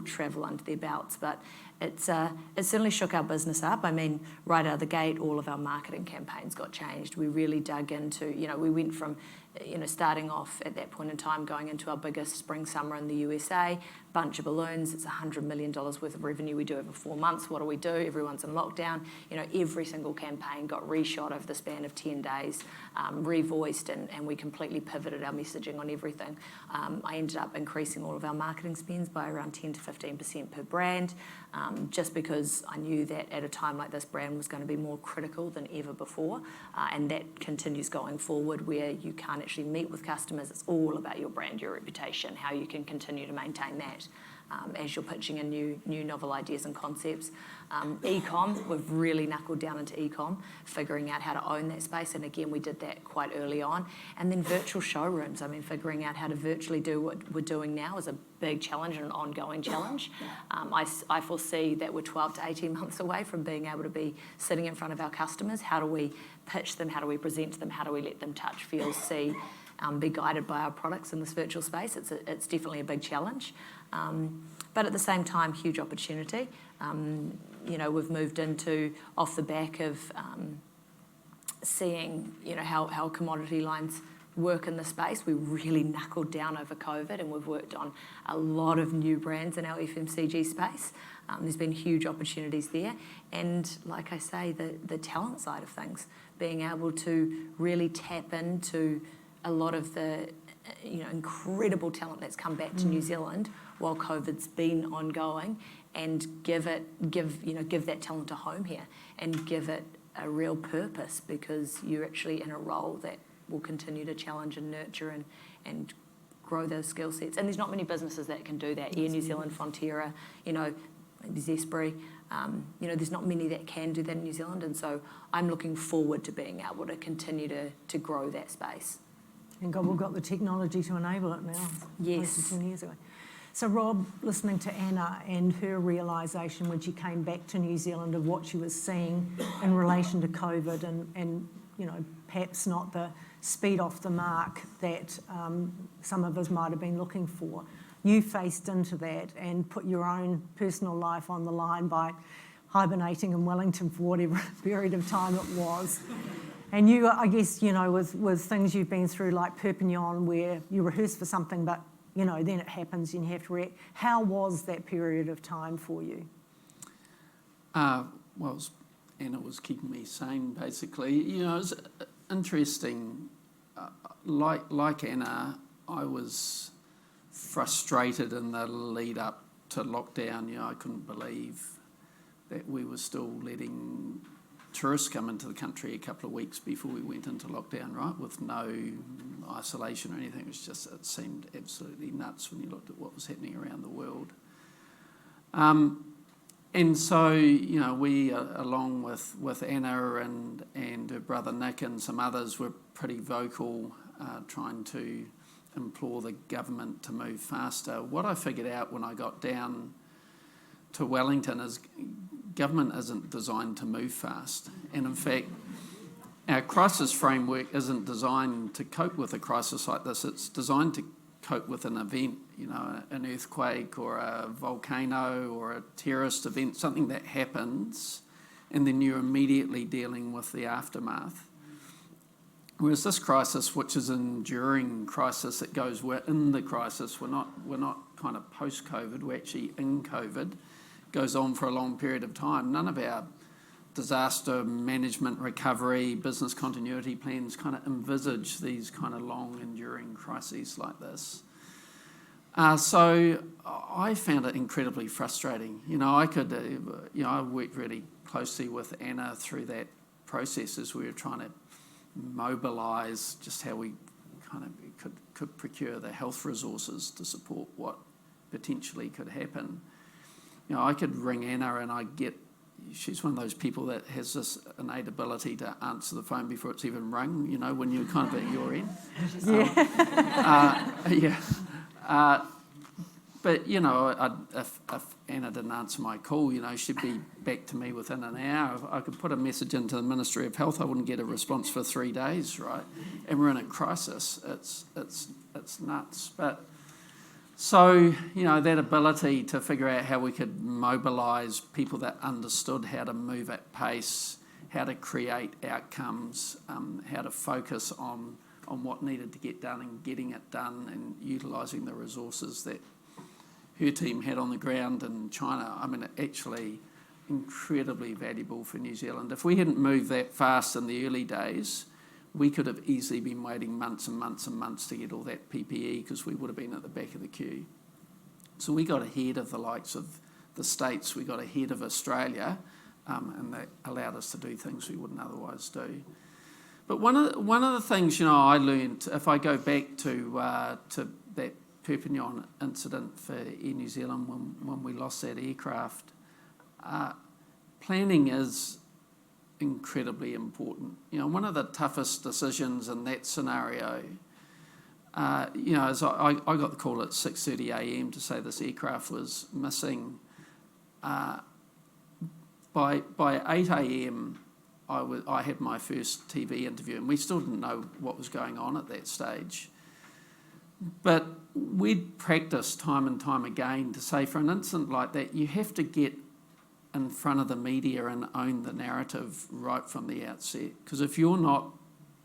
travel under their belts. But it certainly shook our business up. I mean, right out of the gate, all of our marketing campaigns got changed. We really dug into, we went from, starting off at that point in time, going into our biggest spring summer in the USA, bunch of balloons. It's $100 million worth of revenue we do over 4 months. What do? Everyone's in lockdown. Every single campaign got reshot over the span of 10 days, revoiced, and we completely pivoted our messaging on everything. I ended up increasing all of our marketing spends by around 10 to 15% per brand, just because I knew that at a time like this, brand was going to be more critical than ever before, and that continues going forward, where you can't actually meet with customers. It's all about your brand, your reputation, how you can continue to maintain that as you're pitching in new novel ideas and concepts. E-com, we've really knuckled down into e-com, figuring out how to own that space, and again, we did that quite early on. And then virtual showrooms, figuring out how to virtually do what we're doing now is a big challenge and an ongoing challenge. I foresee that we're 12 to 18 months away from being able to be sitting in front of our customers. How do we pitch them? How do we present to them? How do we let them touch, feel, see, be guided by our products in this virtual space? It's definitely a big challenge. But at the same time, huge opportunity. We've moved into, off the back of seeing, how commodity lines work in the space. We really knuckled down over COVID, and we've worked on a lot of new brands in our FMCG space. There's been huge opportunities there. And like I say, the talent side of things, being able to really tap into a lot of the incredible talent that's come back to New Zealand while COVID's been ongoing, and give that talent a home here and give it a real purpose, because you're actually in a role that will continue to challenge and nurture and grow those skill sets. And there's not many businesses that can do that. Air New Zealand, Frontiera, maybe Zespri. There's not many that can do that in New Zealand, and so I'm looking forward to being able to continue to grow that space. And God, we've got the technology to enable it now. Yes. Close to 10 years ago. So Rob, listening to Anna and her realisation when she came back to New Zealand of what she was seeing in relation to COVID and perhaps not the speed off the mark that some of us might have been looking for. You faced into that and put your own personal life on the line by hibernating in Wellington for whatever period of time it was. And you, I guess, with things you've been through like Perpignan, where you rehearse for something, but, then it happens and you have to react. How was that period of time for you? Anna was keeping me sane, basically. It was interesting. Like Anna, I was frustrated in the lead up to lockdown. I couldn't believe that we were still letting tourists come into the country a couple of weeks before we went into lockdown, right, with no isolation or anything. It seemed absolutely nuts when you looked at what was happening around the world. And so, we, along with Anna and her brother Nick and some others, were pretty vocal, trying to implore the government to move faster. What I figured out when I got down to Wellington is government isn't designed to move fast. And in fact, our crisis framework isn't designed to cope with a crisis like this. It's designed to cope with an event, an earthquake or a volcano or a terrorist event, something that happens, and then you're immediately dealing with the aftermath. Whereas this crisis, which is an enduring crisis that goes, we're in the crisis, we're not kind of post-COVID, we're actually in COVID, goes on for a long period of time. None of our disaster management, recovery, business continuity plans kind of envisage these kind of long enduring crises like this. So I found it incredibly frustrating. I worked really closely with Anna through that process as we were trying to mobilise just how we kind of could procure the health resources to support what potentially could happen. I could ring Anna and she's one of those people that has this innate ability to answer the phone before it's even rung, when you're kind of at your end. But, if Anna didn't answer my call, she'd be back to me within an hour. If I could put a message into the Ministry of Health, I wouldn't get a response for 3 days, right? And we're in a crisis. It's nuts. But so, that ability to figure out how we could mobilise people that understood how to move at pace, how to create outcomes, how to focus on what needed to get done and getting it done and utilising the resources that her team had on the ground in China, actually incredibly valuable for New Zealand. If we hadn't moved that fast in the early days, we could have easily been waiting months and months and months to get all that PPE because we would have been at the back of the queue. So we got ahead of the likes of the States, we got ahead of Australia, and that allowed us to do things we wouldn't otherwise do. But one of the things, I learned, if I go back to that Perpignan incident for Air New Zealand when we lost that aircraft, planning is incredibly important. One of the toughest decisions in that scenario, as I got the call at 6:30 a.m. to say this aircraft was missing. By 8 a.m. I had my first TV interview, and we still didn't know what was going on at that stage. But we'd practiced time and time again to say for an incident like that, you have to get in front of the media and own the narrative right from the outset. Because if you're not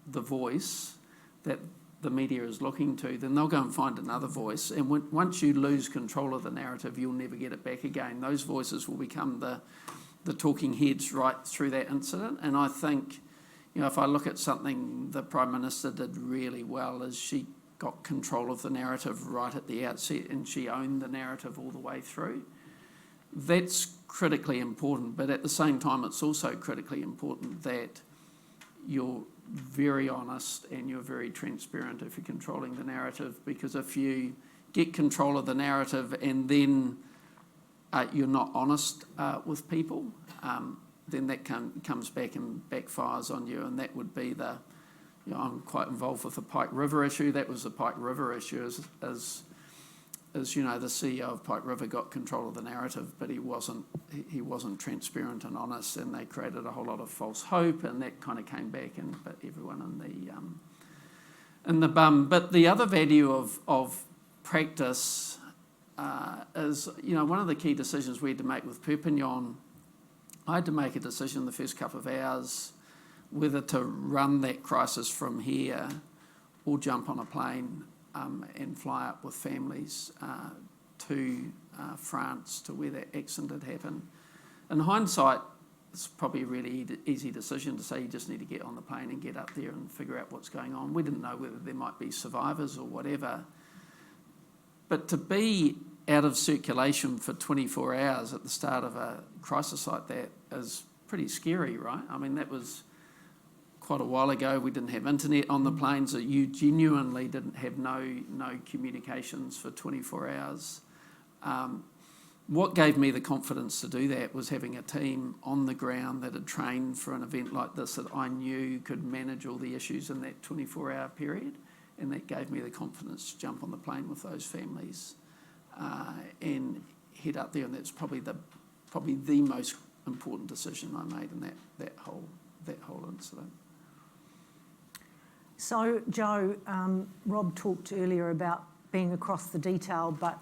the voice that the media is looking to, then they'll go and find another voice. And once you lose control of the narrative, you'll never get it back again. Those voices will become the talking heads right through that incident. And I think, if I look at something the Prime Minister did really well is she got control of the narrative right at the outset and she owned the narrative all the way through. That's critically important, but at the same time it's also critically important that you're very honest and you're very transparent if you're controlling the narrative, because if you get control of the narrative and then you're not honest with people, then that comes back and backfires on you, and that would be I'm quite involved with the Pike River issue. That was the Pike River issue, as the CEO of Pike River got control of the narrative, but he wasn't transparent and honest, and they created a whole lot of false hope, and that kind of came back and bit everyone in the bum. But the other value of practice is, one of the key decisions we had to make with Perpignan. I had to make a decision the first couple of hours whether to run that crisis from here or jump on a plane and fly up with families to France, to where that accident had happened. In hindsight, it's probably a really easy decision to say you just need to get on the plane and get up there and figure out what's going on. We didn't know whether there might be survivors or whatever. But to be out of circulation for 24 hours at the start of a crisis like that is pretty scary, right? That was quite a while ago. We didn't have internet on the planes. You genuinely didn't have no communications for 24 hours. What gave me the confidence to do that was having a team on the ground that had trained for an event like this that I knew could manage all the issues in that 24-hour period, and that gave me the confidence to jump on the plane with those families and head up there. And that's probably the most important decision I made in that whole incident. So, Jo, Rob talked earlier about being across the detail, but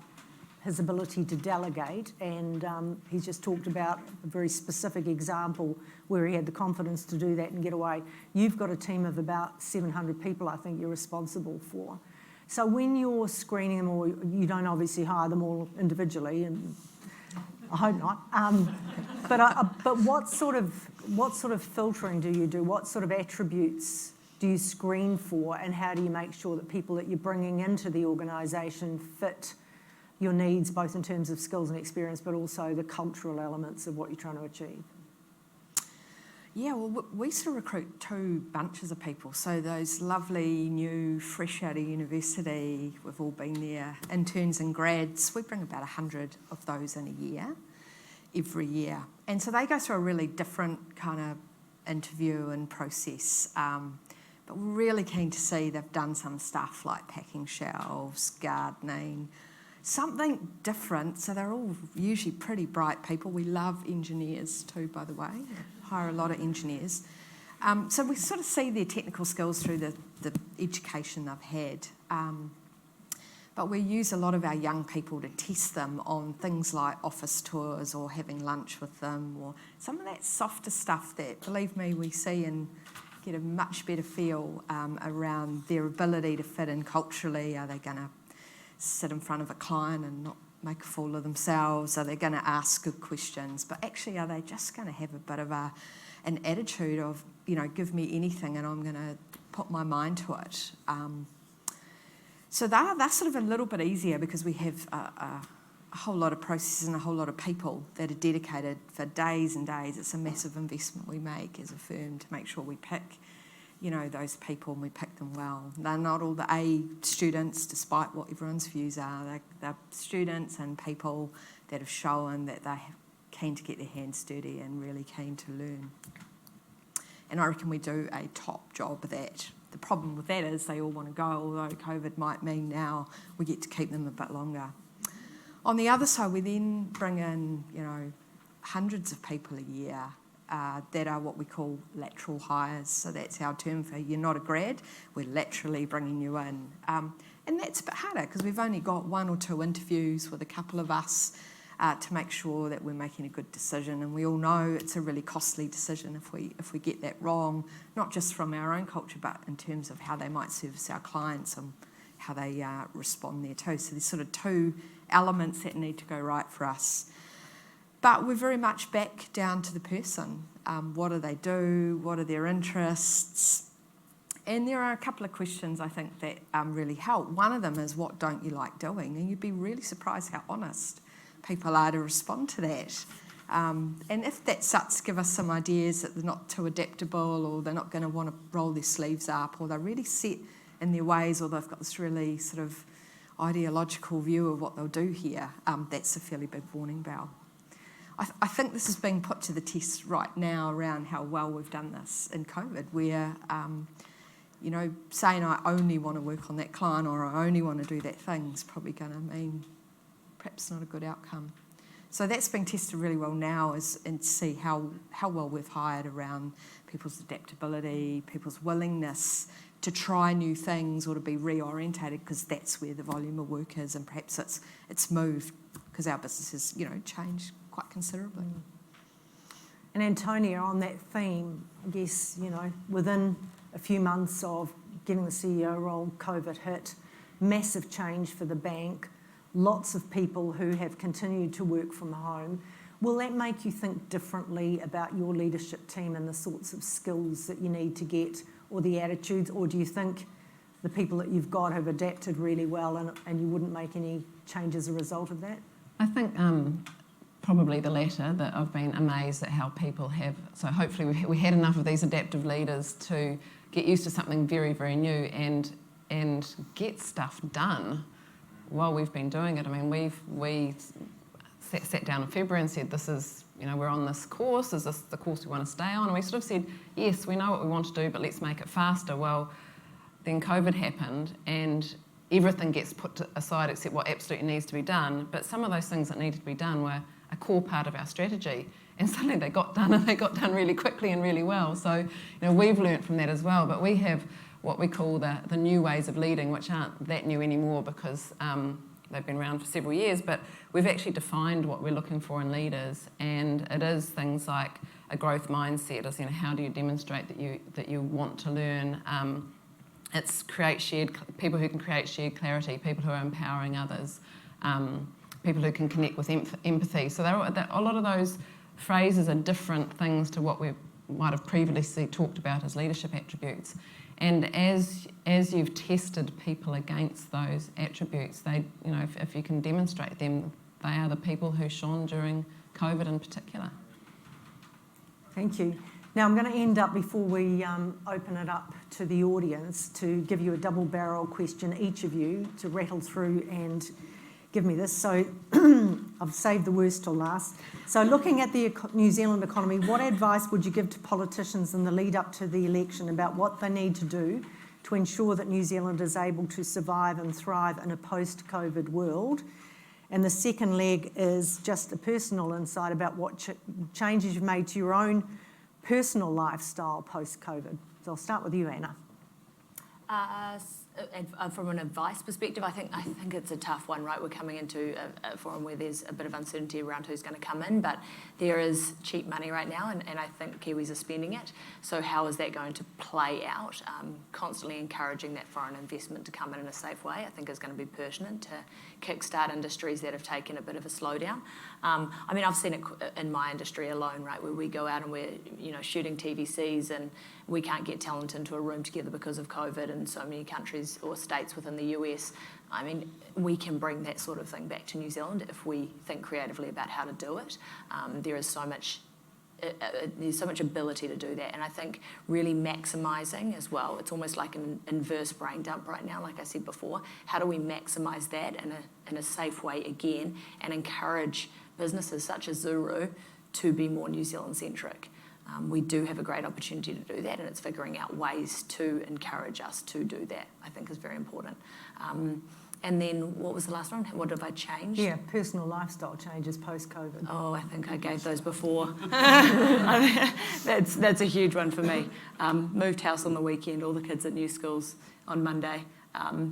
his ability to delegate, and he's just talked about a very specific example where he had the confidence to do that and get away. You've got a team of about 700 people, I think, you're responsible for. So when you're screening them, or you don't obviously hire them all individually, and I hope not, but what sort of filtering do you do? What sort of attributes do you screen for, and how do you make sure that people that you're bringing into the organisation fit your needs, both in terms of skills and experience, but also the cultural elements of what you're trying to achieve? Yeah, well, we sort of recruit two bunches of people. So those lovely new, fresh out of university, we've all been there, interns and grads. We bring about 100 of those in a year, every year. And so they go through a really different kind of interview and process. But we're really keen to see they've done some stuff like packing shelves, gardening, something different. So they're all usually pretty bright people. We love engineers too, by the way. Hire a lot of engineers. So we sort of see their technical skills through the education they've had. But we use a lot of our young people to test them on things like office tours or having lunch with them, or some of that softer stuff that, believe me, we see and get a much better feel around their ability to fit in culturally. Are they going to sit in front of a client and not make a fool of themselves? Are they going to ask good questions? But actually, are they just going to have a bit of an attitude of, give me anything and I'm going to put my mind to it? So they're sort of a little bit easier because we have a whole lot of processes and a whole lot of people that are dedicated for days and days. It's a massive investment we make as a firm to make sure we pick those people, and we pick them well. They're not all the A students, despite what everyone's views are. They're students and people that have shown that they're keen to get their hands dirty and really keen to learn. And I reckon we do a top job of that. The problem with that is they all want to go, although COVID might mean now we get to keep them a bit longer. On the other side, we then bring in, hundreds of people a year that are what we call lateral hires. So that's our term for you're not a grad, we're laterally bringing you in. And that's a bit harder because we've only got one or two interviews with a couple of us to make sure that we're making a good decision. And we all know it's a really costly decision if we get that wrong, not just from our own culture, but in terms of how they might service our clients and how they respond there too. So there's sort of two elements that need to go right for us. But we're very much back down to the person. What do they do? What are their interests? And there are a couple of questions I think that really help. One of them is, what don't you like doing? And you'd be really surprised how honest people are to respond to that. And if that starts to give us some ideas that they're not too adaptable, or they're not going to want to roll their sleeves up, or they're really set in their ways, or they've got this really sort of ideological view of what they'll do here, that's a fairly big warning bell. I think this is being put to the test right now around how well we've done this in COVID, where, saying I only want to work on that client or I only want to do that thing is probably going to mean perhaps not a good outcome. So that's being tested really well now, and to see how well we've hired around people's adaptability, people's willingness to try new things or to be reorientated, because that's where the volume of work is, and perhaps it's moved because our business has changed quite considerably. And Antonia, on that theme, I guess, within a few months of getting the CEO role, COVID hit, massive change for the bank, lots of people who have continued to work from home. Will that make you think differently about your leadership team and the sorts of skills that you need to get, or the attitudes, or do you think the people that you've got have adapted really well and you wouldn't make any change as a result of that? I think probably the latter, that I've been amazed at how people have. So hopefully we had enough of these adaptive leaders to get used to something very, very new and get stuff done while we've been doing it. I mean, we sat down in February and said, this is, we're on this course, is this the course we want to stay on? And we sort of said, yes, we know what we want to do, but let's make it faster. Well, then COVID happened and everything gets put aside except what absolutely needs to be done. But some of those things that needed to be done were a core part of our strategy. And suddenly they got done, and they got done really quickly and really well. So, we've learnt from that as well. But we have what we call the new ways of leading, which aren't that new anymore because they've been around for several years, but we've actually defined what we're looking for in leaders, and it is things like a growth mindset, is, you know, how do you demonstrate that you want to learn? It's people who can create shared clarity, people who are empowering others, people who can connect with empathy. So a lot of those phrases are different things to what we might have previously talked about as leadership attributes. And as you've tested people against those attributes, they, you know, if you can demonstrate them, they are the people who shone during COVID in particular. Thank you. Now I'm going to end up, before we open it up to the audience, to give you a double barrel question, each of you, to rattle through and give me this. So I've saved the worst till last. So looking at the New Zealand economy, what advice would you give to politicians in the lead up to the election about what they need to do to ensure that New Zealand is able to survive and thrive in a post-COVID world? And the second leg is just a personal insight about what changes you've made to your own personal lifestyle post-COVID. So I'll start with you, Anna. From an advice perspective, I think it's a tough one, right? We're coming into a forum where there's a bit of uncertainty around who's going to come in, but there is cheap money right now, and I think Kiwis are spending it. So how is that going to play out? Constantly encouraging that foreign investment to come in a safe way, I think, is going to be pertinent to kickstart industries that have taken a bit of a slowdown. I mean, I've seen it in my industry alone, right, where we go out and we're, you know, shooting TVCs and we can't get talent into a room together because of COVID in so many countries or states within the US. I mean, we can bring that sort of thing back to New Zealand if we think creatively about how to do it. There's so much ability to do that, and I think really maximising as well. It's almost like an inverse brain dump right now, like I said before. How do we maximise that in a safe way again, and encourage businesses such as Zuru to be more New Zealand centric? We do have a great opportunity to do that, and it's figuring out ways to encourage us to do that, I think, is very important. And then what was the last one? What have I changed? Yeah, personal lifestyle changes post-COVID. Oh, I think I gave those before. That's a huge one for me. Moved house on the weekend, all the kids at new schools on Monday,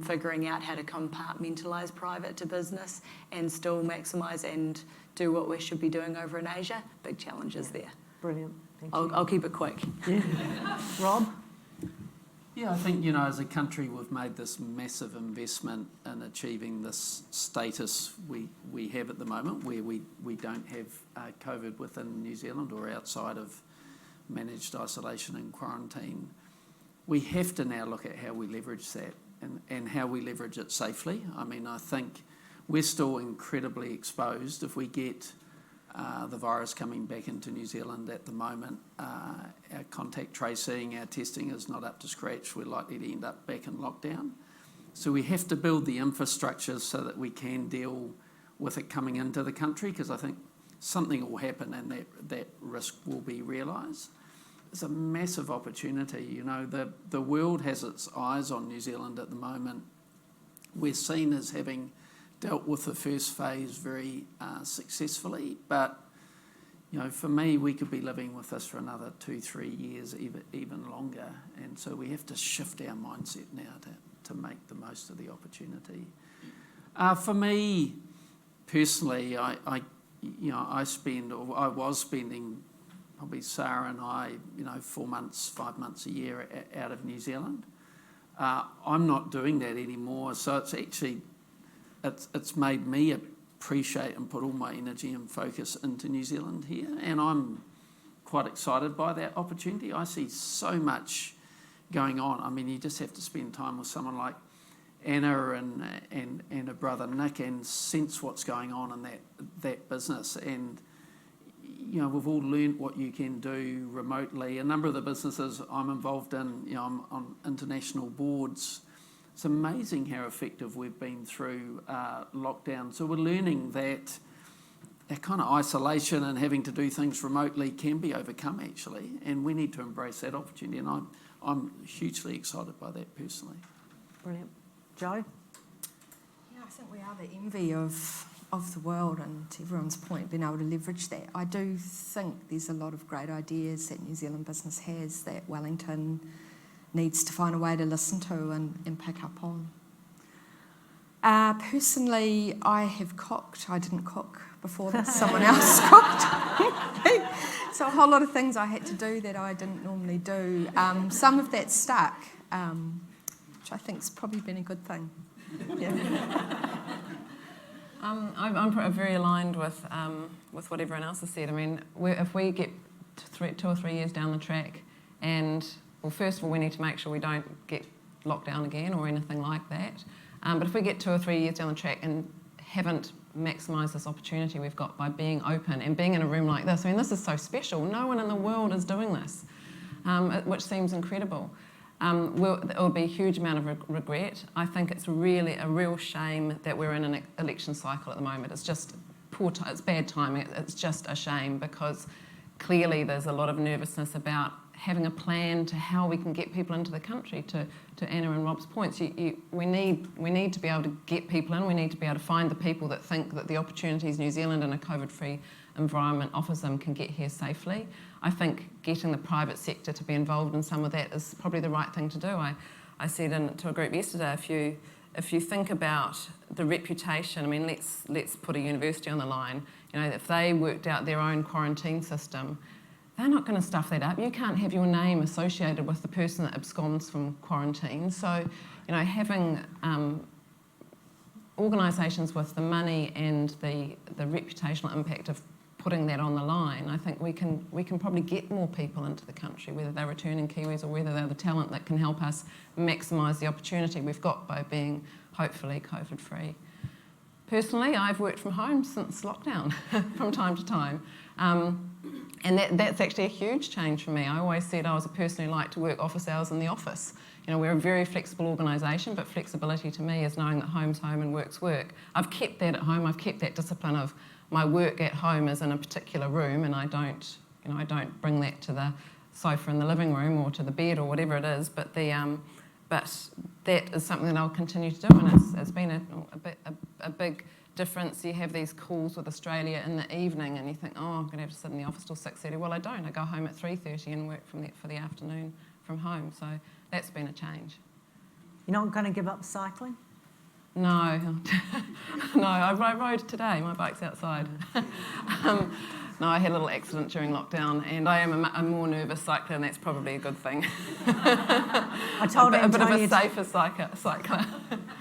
figuring out how to compartmentalise private to business and still maximise and do what we should be doing over in Asia. Big challenges there. Brilliant. Thank you. I'll keep it quick. Yeah. Rob? Yeah, I think, you know, as a country we've made this massive investment in achieving this status we have at the moment, where we don't have COVID within New Zealand or outside of managed isolation and quarantine. We have to now look at how we leverage that and how we leverage it safely. I mean, I think we're still incredibly exposed. If we get the virus coming back into New Zealand at the moment, our contact tracing, our testing is not up to scratch. We're likely to end up back in lockdown. So we have to build the infrastructure so that we can deal with it coming into the country, because I think something will happen and that risk will be realised. It's a massive opportunity. You know, the world has its eyes on New Zealand at the moment. We're seen as having dealt with the first phase very successfully, but you know, for me, we could be living with this for another 2-3 years, even longer, and so we have to shift our mindset now to make the most of the opportunity. For me personally, I was spending, probably Sarah and I, you know, 4 months, 5 months a year out of New Zealand. I'm not doing that anymore, so it's actually it's made me appreciate and put all my energy and focus into New Zealand here, and I'm quite excited by that opportunity. I see so much going on. I mean, you just have to spend time with someone like Anna and her brother Nick and sense what's going on in that business. And you know, we've all learnt what you can do remotely. A number of the businesses I'm involved in, you know, I'm on international boards. It's amazing how effective we've been through lockdown. So we're learning that kind of isolation and having to do things remotely can be overcome, actually, and we need to embrace that opportunity, and I'm hugely excited by that personally. Brilliant. Jo? Yeah, I think we are the envy of the world, and to everyone's point, being able to leverage that. I do think there's a lot of great ideas that New Zealand business has that Wellington needs to find a way to listen to and pick up on. Personally, I have cooked. I didn't cook before this. Someone else cooked. So a whole lot of things I had to do that I didn't normally do. Some of that stuck, which I think's probably been a good thing. Yeah. I'm very aligned with what everyone else has said. I mean, if we get 2 or 3 years down the track, and well, first of all, we need to make sure we don't get locked down again or anything like that. But if we get 2 or 3 years down the track and haven't maximised this opportunity we've got by being open and being in a room like this, I mean, this is so special. No one in the world is doing this, which seems incredible. It will be a huge amount of regret. I think it's really a real shame that we're in an election cycle at the moment. It's just it's bad timing. It's just a shame because clearly there's a lot of nervousness about having a plan to how we can get people into the country. To Anna and Rob's points, we need to be able to get people in. We need to be able to find the people that think that the opportunities New Zealand in a COVID-free environment offers them can get here safely. I think getting the private sector to be involved in some of that is probably the right thing to do. I said to a group yesterday, if you think about the reputation, I mean, let's put a university on the line. You know, if they worked out their own quarantine system, they're not going to stuff that up. You can't have your name associated with the person that absconds from quarantine. So, you know, having organisations with the money and the reputational impact of putting that on the line, I think we can probably get more people into the country, whether they're returning Kiwis or whether they're the talent that can help us maximise the opportunity we've got by being hopefully COVID-free. Personally, I've worked from home since lockdown from time to time. And that's actually a huge change for me. I always said I was a person who liked to work office hours in the office. You know, we're a very flexible organisation, but flexibility to me is knowing that home's home and work's work. I've kept that at home. I've kept that discipline of my work at home is in a particular room, and I don't bring that to the sofa in the living room or to the bed or whatever it is. But that is something that I'll continue to do, and it's been a big difference. You have these calls with Australia in the evening and you think, oh, I'm going to have to sit in the office till 6:30. Well, I don't. I go home at 3:30 and work for the afternoon from home. So that's been a change. You're not going to give up cycling? No. No, I rode today. My bike's outside. No, I had a little accident during lockdown, and I am a more nervous cycler, and that's probably a good thing. I told a bit of a Antonia safer cycler.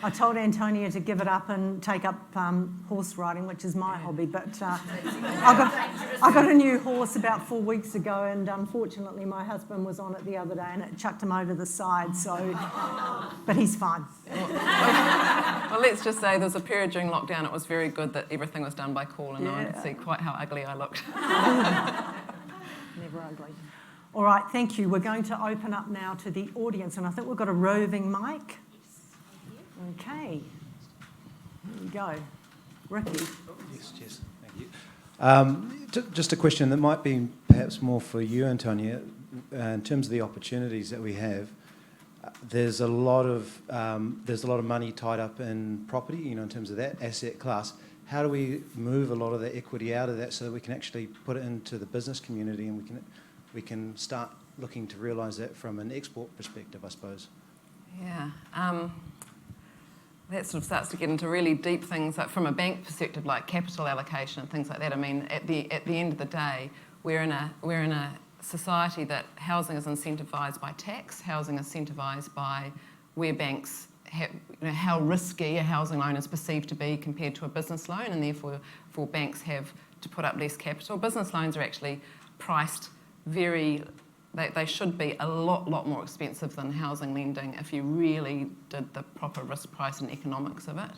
I told Antonia to give it up and take up horse riding, which is my hobby, but I got a new horse about 4 weeks ago, and unfortunately my husband was on it the other day and it chucked him over the side, so, but he's fine. Well, let's just say there was a period during lockdown it was very good that everything was done by call and no one could see quite how ugly I looked. Never ugly. All right, thank you. We're going to open up now to the audience, and I think we've got a roving mic. Okay. Here we go. Ricky. Yes, thank you. Just a question that might be perhaps more for you, Antonia. In terms of the opportunities that we have, there's a lot of money tied up in property, you know, in terms of that asset class. How do we move a lot of the equity out of that so that we can actually put it into the business community and we can start looking to realise that from an export perspective, I suppose? Yeah. That sort of starts to get into really deep things, like from a bank perspective, like capital allocation and things like that. I mean, at the end of the day, we're in a society that housing is incentivised by tax. Housing is incentivised by where banks have, you know, how risky a housing loan is perceived to be compared to a business loan, and therefore banks have to put up less capital. Business loans are actually priced they should be a lot more expensive than housing lending if you really did the proper risk price and economics of it.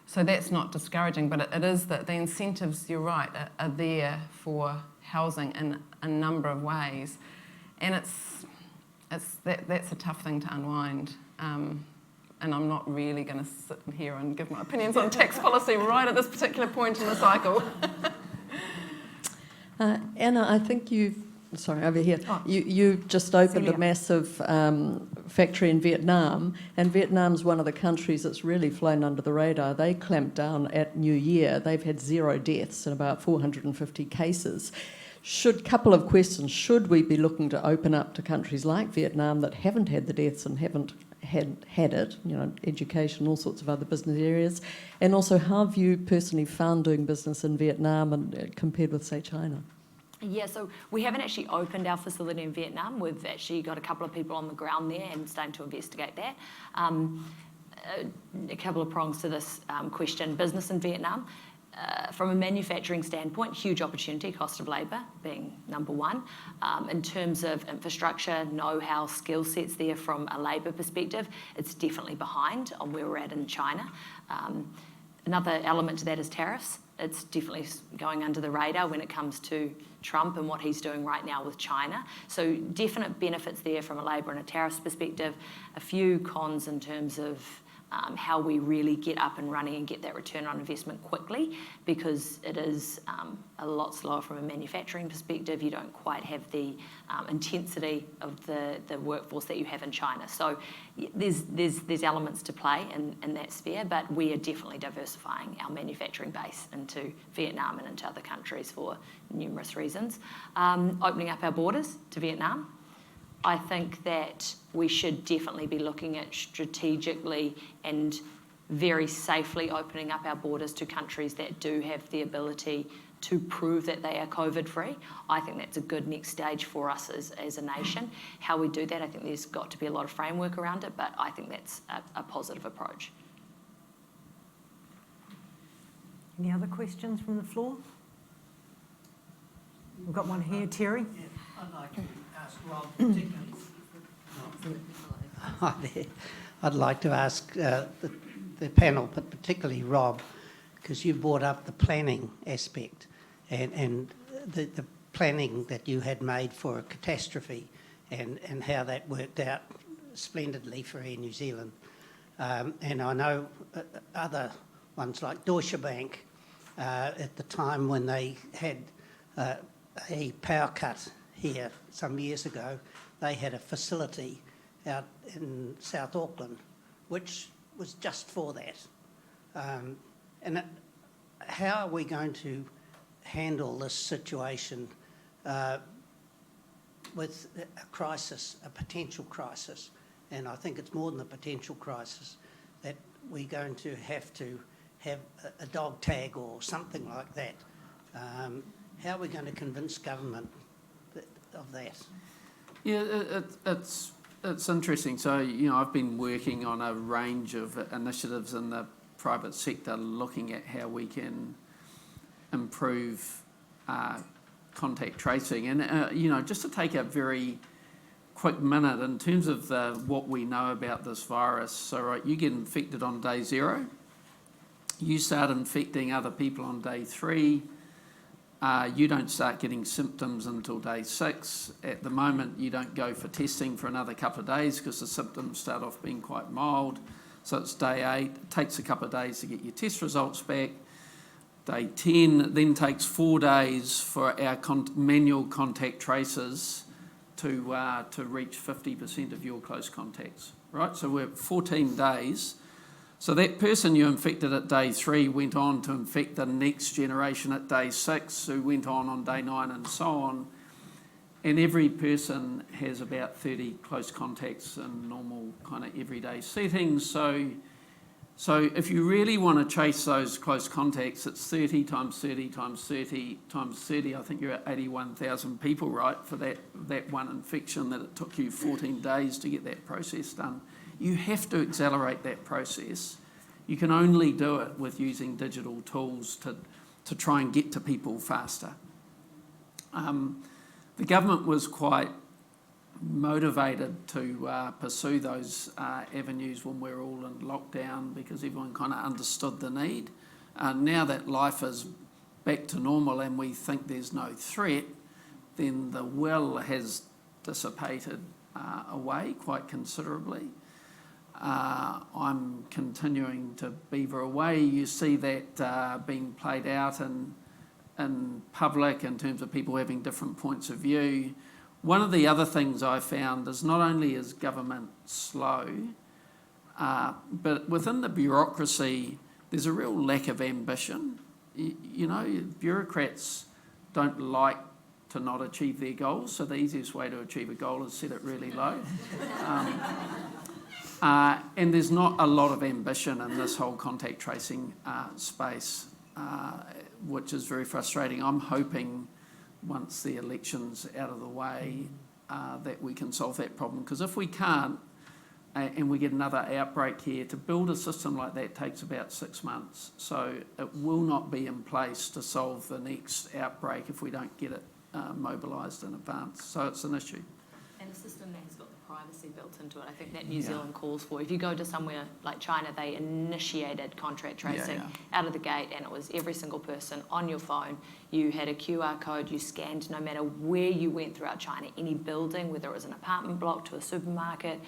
So that's not discouraging, but it is that the incentives, you're right, are there for housing in a number of ways, and that's a tough thing to unwind. And I'm not really going to sit here and give my opinions on tax policy right at this particular point in the cycle. Anna, I think over here. You just opened Celia. a massive factory in Vietnam, and Vietnam's one of the countries that's really flown under the radar. They clamped down at New Year. They've had 0 deaths and about 450 cases. Couple of questions. Should we be looking to open up to countries like Vietnam that haven't had the deaths and haven't had it, education, all sorts of other business areas? And also, how have you personally found doing business in Vietnam and compared with, say, China? Yeah, so we haven't actually opened our facility in Vietnam. We've actually got a couple of people on the ground there and starting to investigate that. A couple of prongs to this question. Business in Vietnam. From a manufacturing standpoint, huge opportunity, cost of labour being number one. In terms of infrastructure, know-how, skill sets there from a labour perspective, it's definitely behind on where we're at in China. Another element to that is tariffs. It's definitely going under the radar when it comes to Trump and what he's doing right now with China. So definite benefits there from a labour and a tariffs perspective. A few cons in terms of how we really get up and running and get that return on investment quickly, because it is a lot slower from a manufacturing perspective. You don't quite have the intensity of the workforce that you have in China. So there's elements to play in that sphere, but we are definitely diversifying our manufacturing base into Vietnam and into other countries for numerous reasons. Opening up our borders to Vietnam, I think that we should definitely be looking at strategically and very safely opening up our borders to countries that do have the ability to prove that they are COVID-free. I think that's a good next stage for us as a nation. How we do that, I think there's got to be a lot of framework around it, but I think that's a positive approach. Any other questions from the floor? We've got one here, Terry. Yeah, I'd like to ask Rob particularly. Hi there. I'd like to ask the panel, but particularly Rob, because you brought up the planning aspect and the planning that you had made for a catastrophe and how that worked out splendidly for Air New Zealand. And I know other ones like Deutsche Bank, at the time when they had a power cut here some years ago, they had a facility out in South Auckland, which was just for that. And how are we going to handle this situation with a crisis, a potential crisis? And I think it's more than a potential crisis, that we're going to have a dog tag or something like that. How are we going to convince government of that? Yeah, it's interesting. So, I've been working on a range of initiatives in the private sector looking at how we can improve contact tracing. And, just to take a very quick minute, in terms of what we know about this virus, so, right, you get infected on day 0. You start infecting other people on day 3. You don't start getting symptoms until day 6. At the moment, you don't go for testing for another couple of days because the symptoms start off being quite mild. So it's day 8. It takes a couple of days to get your test results back. Day 10 then takes 4 days for our manual contact tracers to reach 50% of your close contacts, right? So we're 14 days. So that person you infected at day 3 went on to infect the next generation at day 6, who went on day 9 and so on. And every person has about 30 close contacts in normal kind of everyday settings. So if you really want to chase those close contacts, it's 30 times 30 times 30 times 30. I think you're at 81,000 people, right, for that one infection that it took you 14 days to get that process done. You have to accelerate that process. You can only do it with using digital tools to try and get to people faster. The government was quite motivated to pursue those avenues when we were all in lockdown because everyone kind of understood the need. Now that life is back to normal and we think there's no threat, then the will has dissipated away quite considerably. I'm continuing to beaver away. You see that being played out in public in terms of people having different points of view. One of the other things I found is not only is government slow, but within the bureaucracy, there's a real lack of ambition. Bureaucrats don't like to not achieve their goals. So the easiest way to achieve a goal is set it really low. And there's not a lot of ambition in this whole contact tracing space, which is very frustrating. I'm hoping once the election's out of the way that we can solve that problem, because if we can't, and we get another outbreak here, to build a system like that takes about 6 months. So it will not be in place to solve the next outbreak if we don't get it mobilised in advance. So it's an issue. And a system that has got the privacy built into it, I think that New Zealand calls for. If you go to somewhere like China, they initiated contact tracing out of the gate, and it was every single person on your phone. You had a QR code, you scanned no matter where you went throughout China, any building, whether it was an apartment block to a supermarket,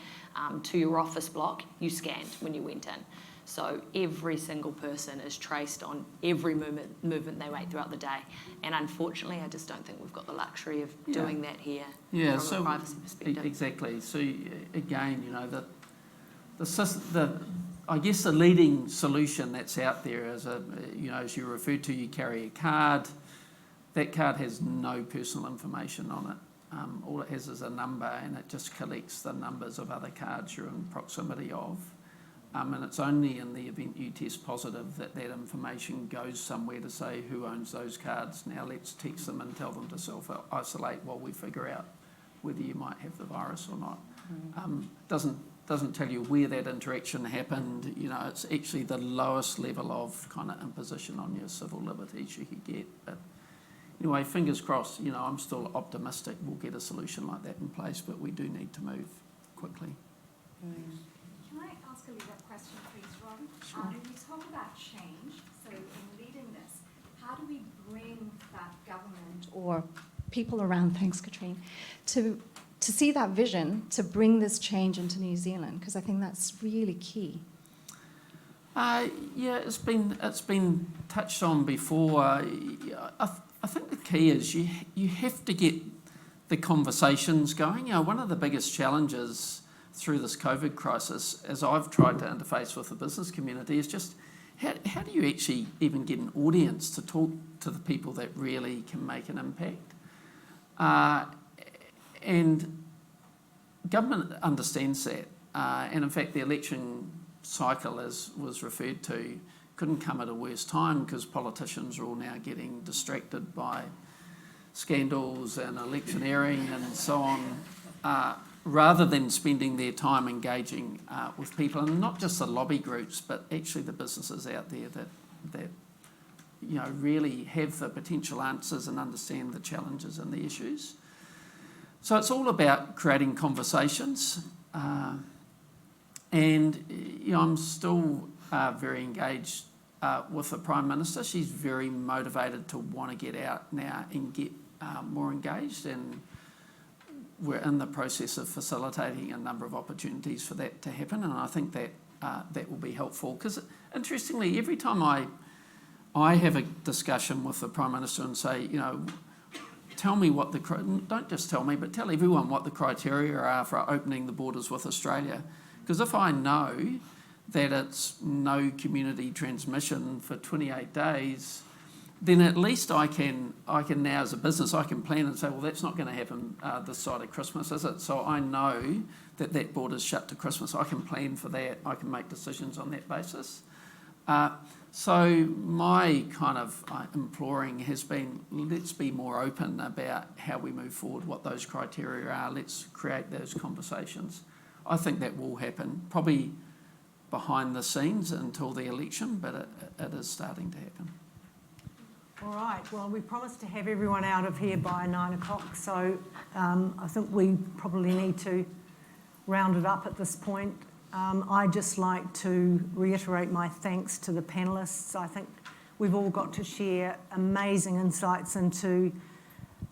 to your office block, you scanned when you went in. So every single person is traced on every movement they make throughout the day. And unfortunately, I just don't think we've got the luxury of doing that here from a privacy perspective. Exactly. So again, you know, I guess the leading solution that's out there is, as you referred to, you carry a card. That card has no personal information on it. All it has is a number, and it just collects the numbers of other cards you're in proximity of. And it's only in the event you test positive that information goes somewhere to say who owns those cards. Now let's text them and tell them to self-isolate while we figure out whether you might have the virus or not. Doesn't tell you where that interaction happened. You know, it's actually the lowest level of kind of imposition on your civil liberties you could get. But anyway, fingers crossed. You know, I'm still optimistic we'll get a solution like that in place, but we do need to move quickly. Can I ask a lead-up question, please, Rob? Sure. When we talk about change, so in leading this, how do we bring that government or people around, thanks, Katrine, to see that vision, to bring this change into New Zealand? Because I think that's really key. It's been touched on before. I think the key is you have to get the conversations going. You know, one of the biggest challenges through this COVID crisis, as I've tried to interface with the business community, is just how do you actually even get an audience to talk to the people that really can make an impact? And government understands that. And in fact, the election cycle, as was referred to, couldn't come at a worse time, because politicians are all now getting distracted by scandals and electioneering and so on, rather than spending their time engaging with people, and not just the lobby groups, but actually the businesses out there that you know really have the potential answers and understand the challenges and the issues. So it's all about creating conversations, and you know, I'm still very engaged with the Prime Minister. She's very motivated to want to get out now and get more engaged, and we're in the process of facilitating a number of opportunities for that to happen, and I think that that will be helpful. Because interestingly, every time I have a discussion with the Prime Minister and say, you know, tell me what don't just tell me, but tell everyone what the criteria are for opening the borders with Australia. Because if I know that it's no community transmission for 28 days, then at least I can now, as a business, I can plan and say, well, that's not going to happen this side of Christmas, is it? So I know that border's shut to Christmas. I can plan for that. I can make decisions on that basis. So my kind of imploring has been, let's be more open about how we move forward, what those criteria are. Let's create those conversations. I think that will happen, probably behind the scenes until the election, but it is starting to happen. All right, well, we promised to have everyone out of here by 9 o'clock, so I think we probably need to round it up at this point. I'd just like to reiterate my thanks to the panellists. I think we've all got to share amazing insights into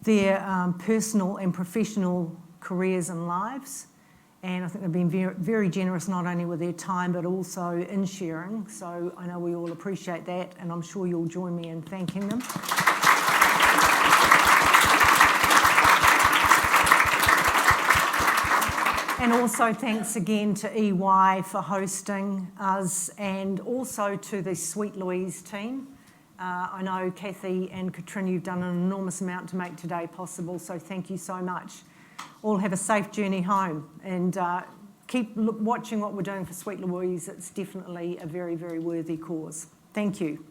their personal and professional careers and lives. And I think they've been very, very generous, not only with their time, but also in sharing. So I know we all appreciate that, and I'm sure you'll join me in thanking them. And also thanks again to EY for hosting us, and also to the Sweet Louise team. I know Kathy and Katrin, you've done an enormous amount to make today possible, so thank you so much. All have a safe journey home, and keep watching what we're doing for Sweet Louise. It's definitely a very, very worthy cause. Thank you.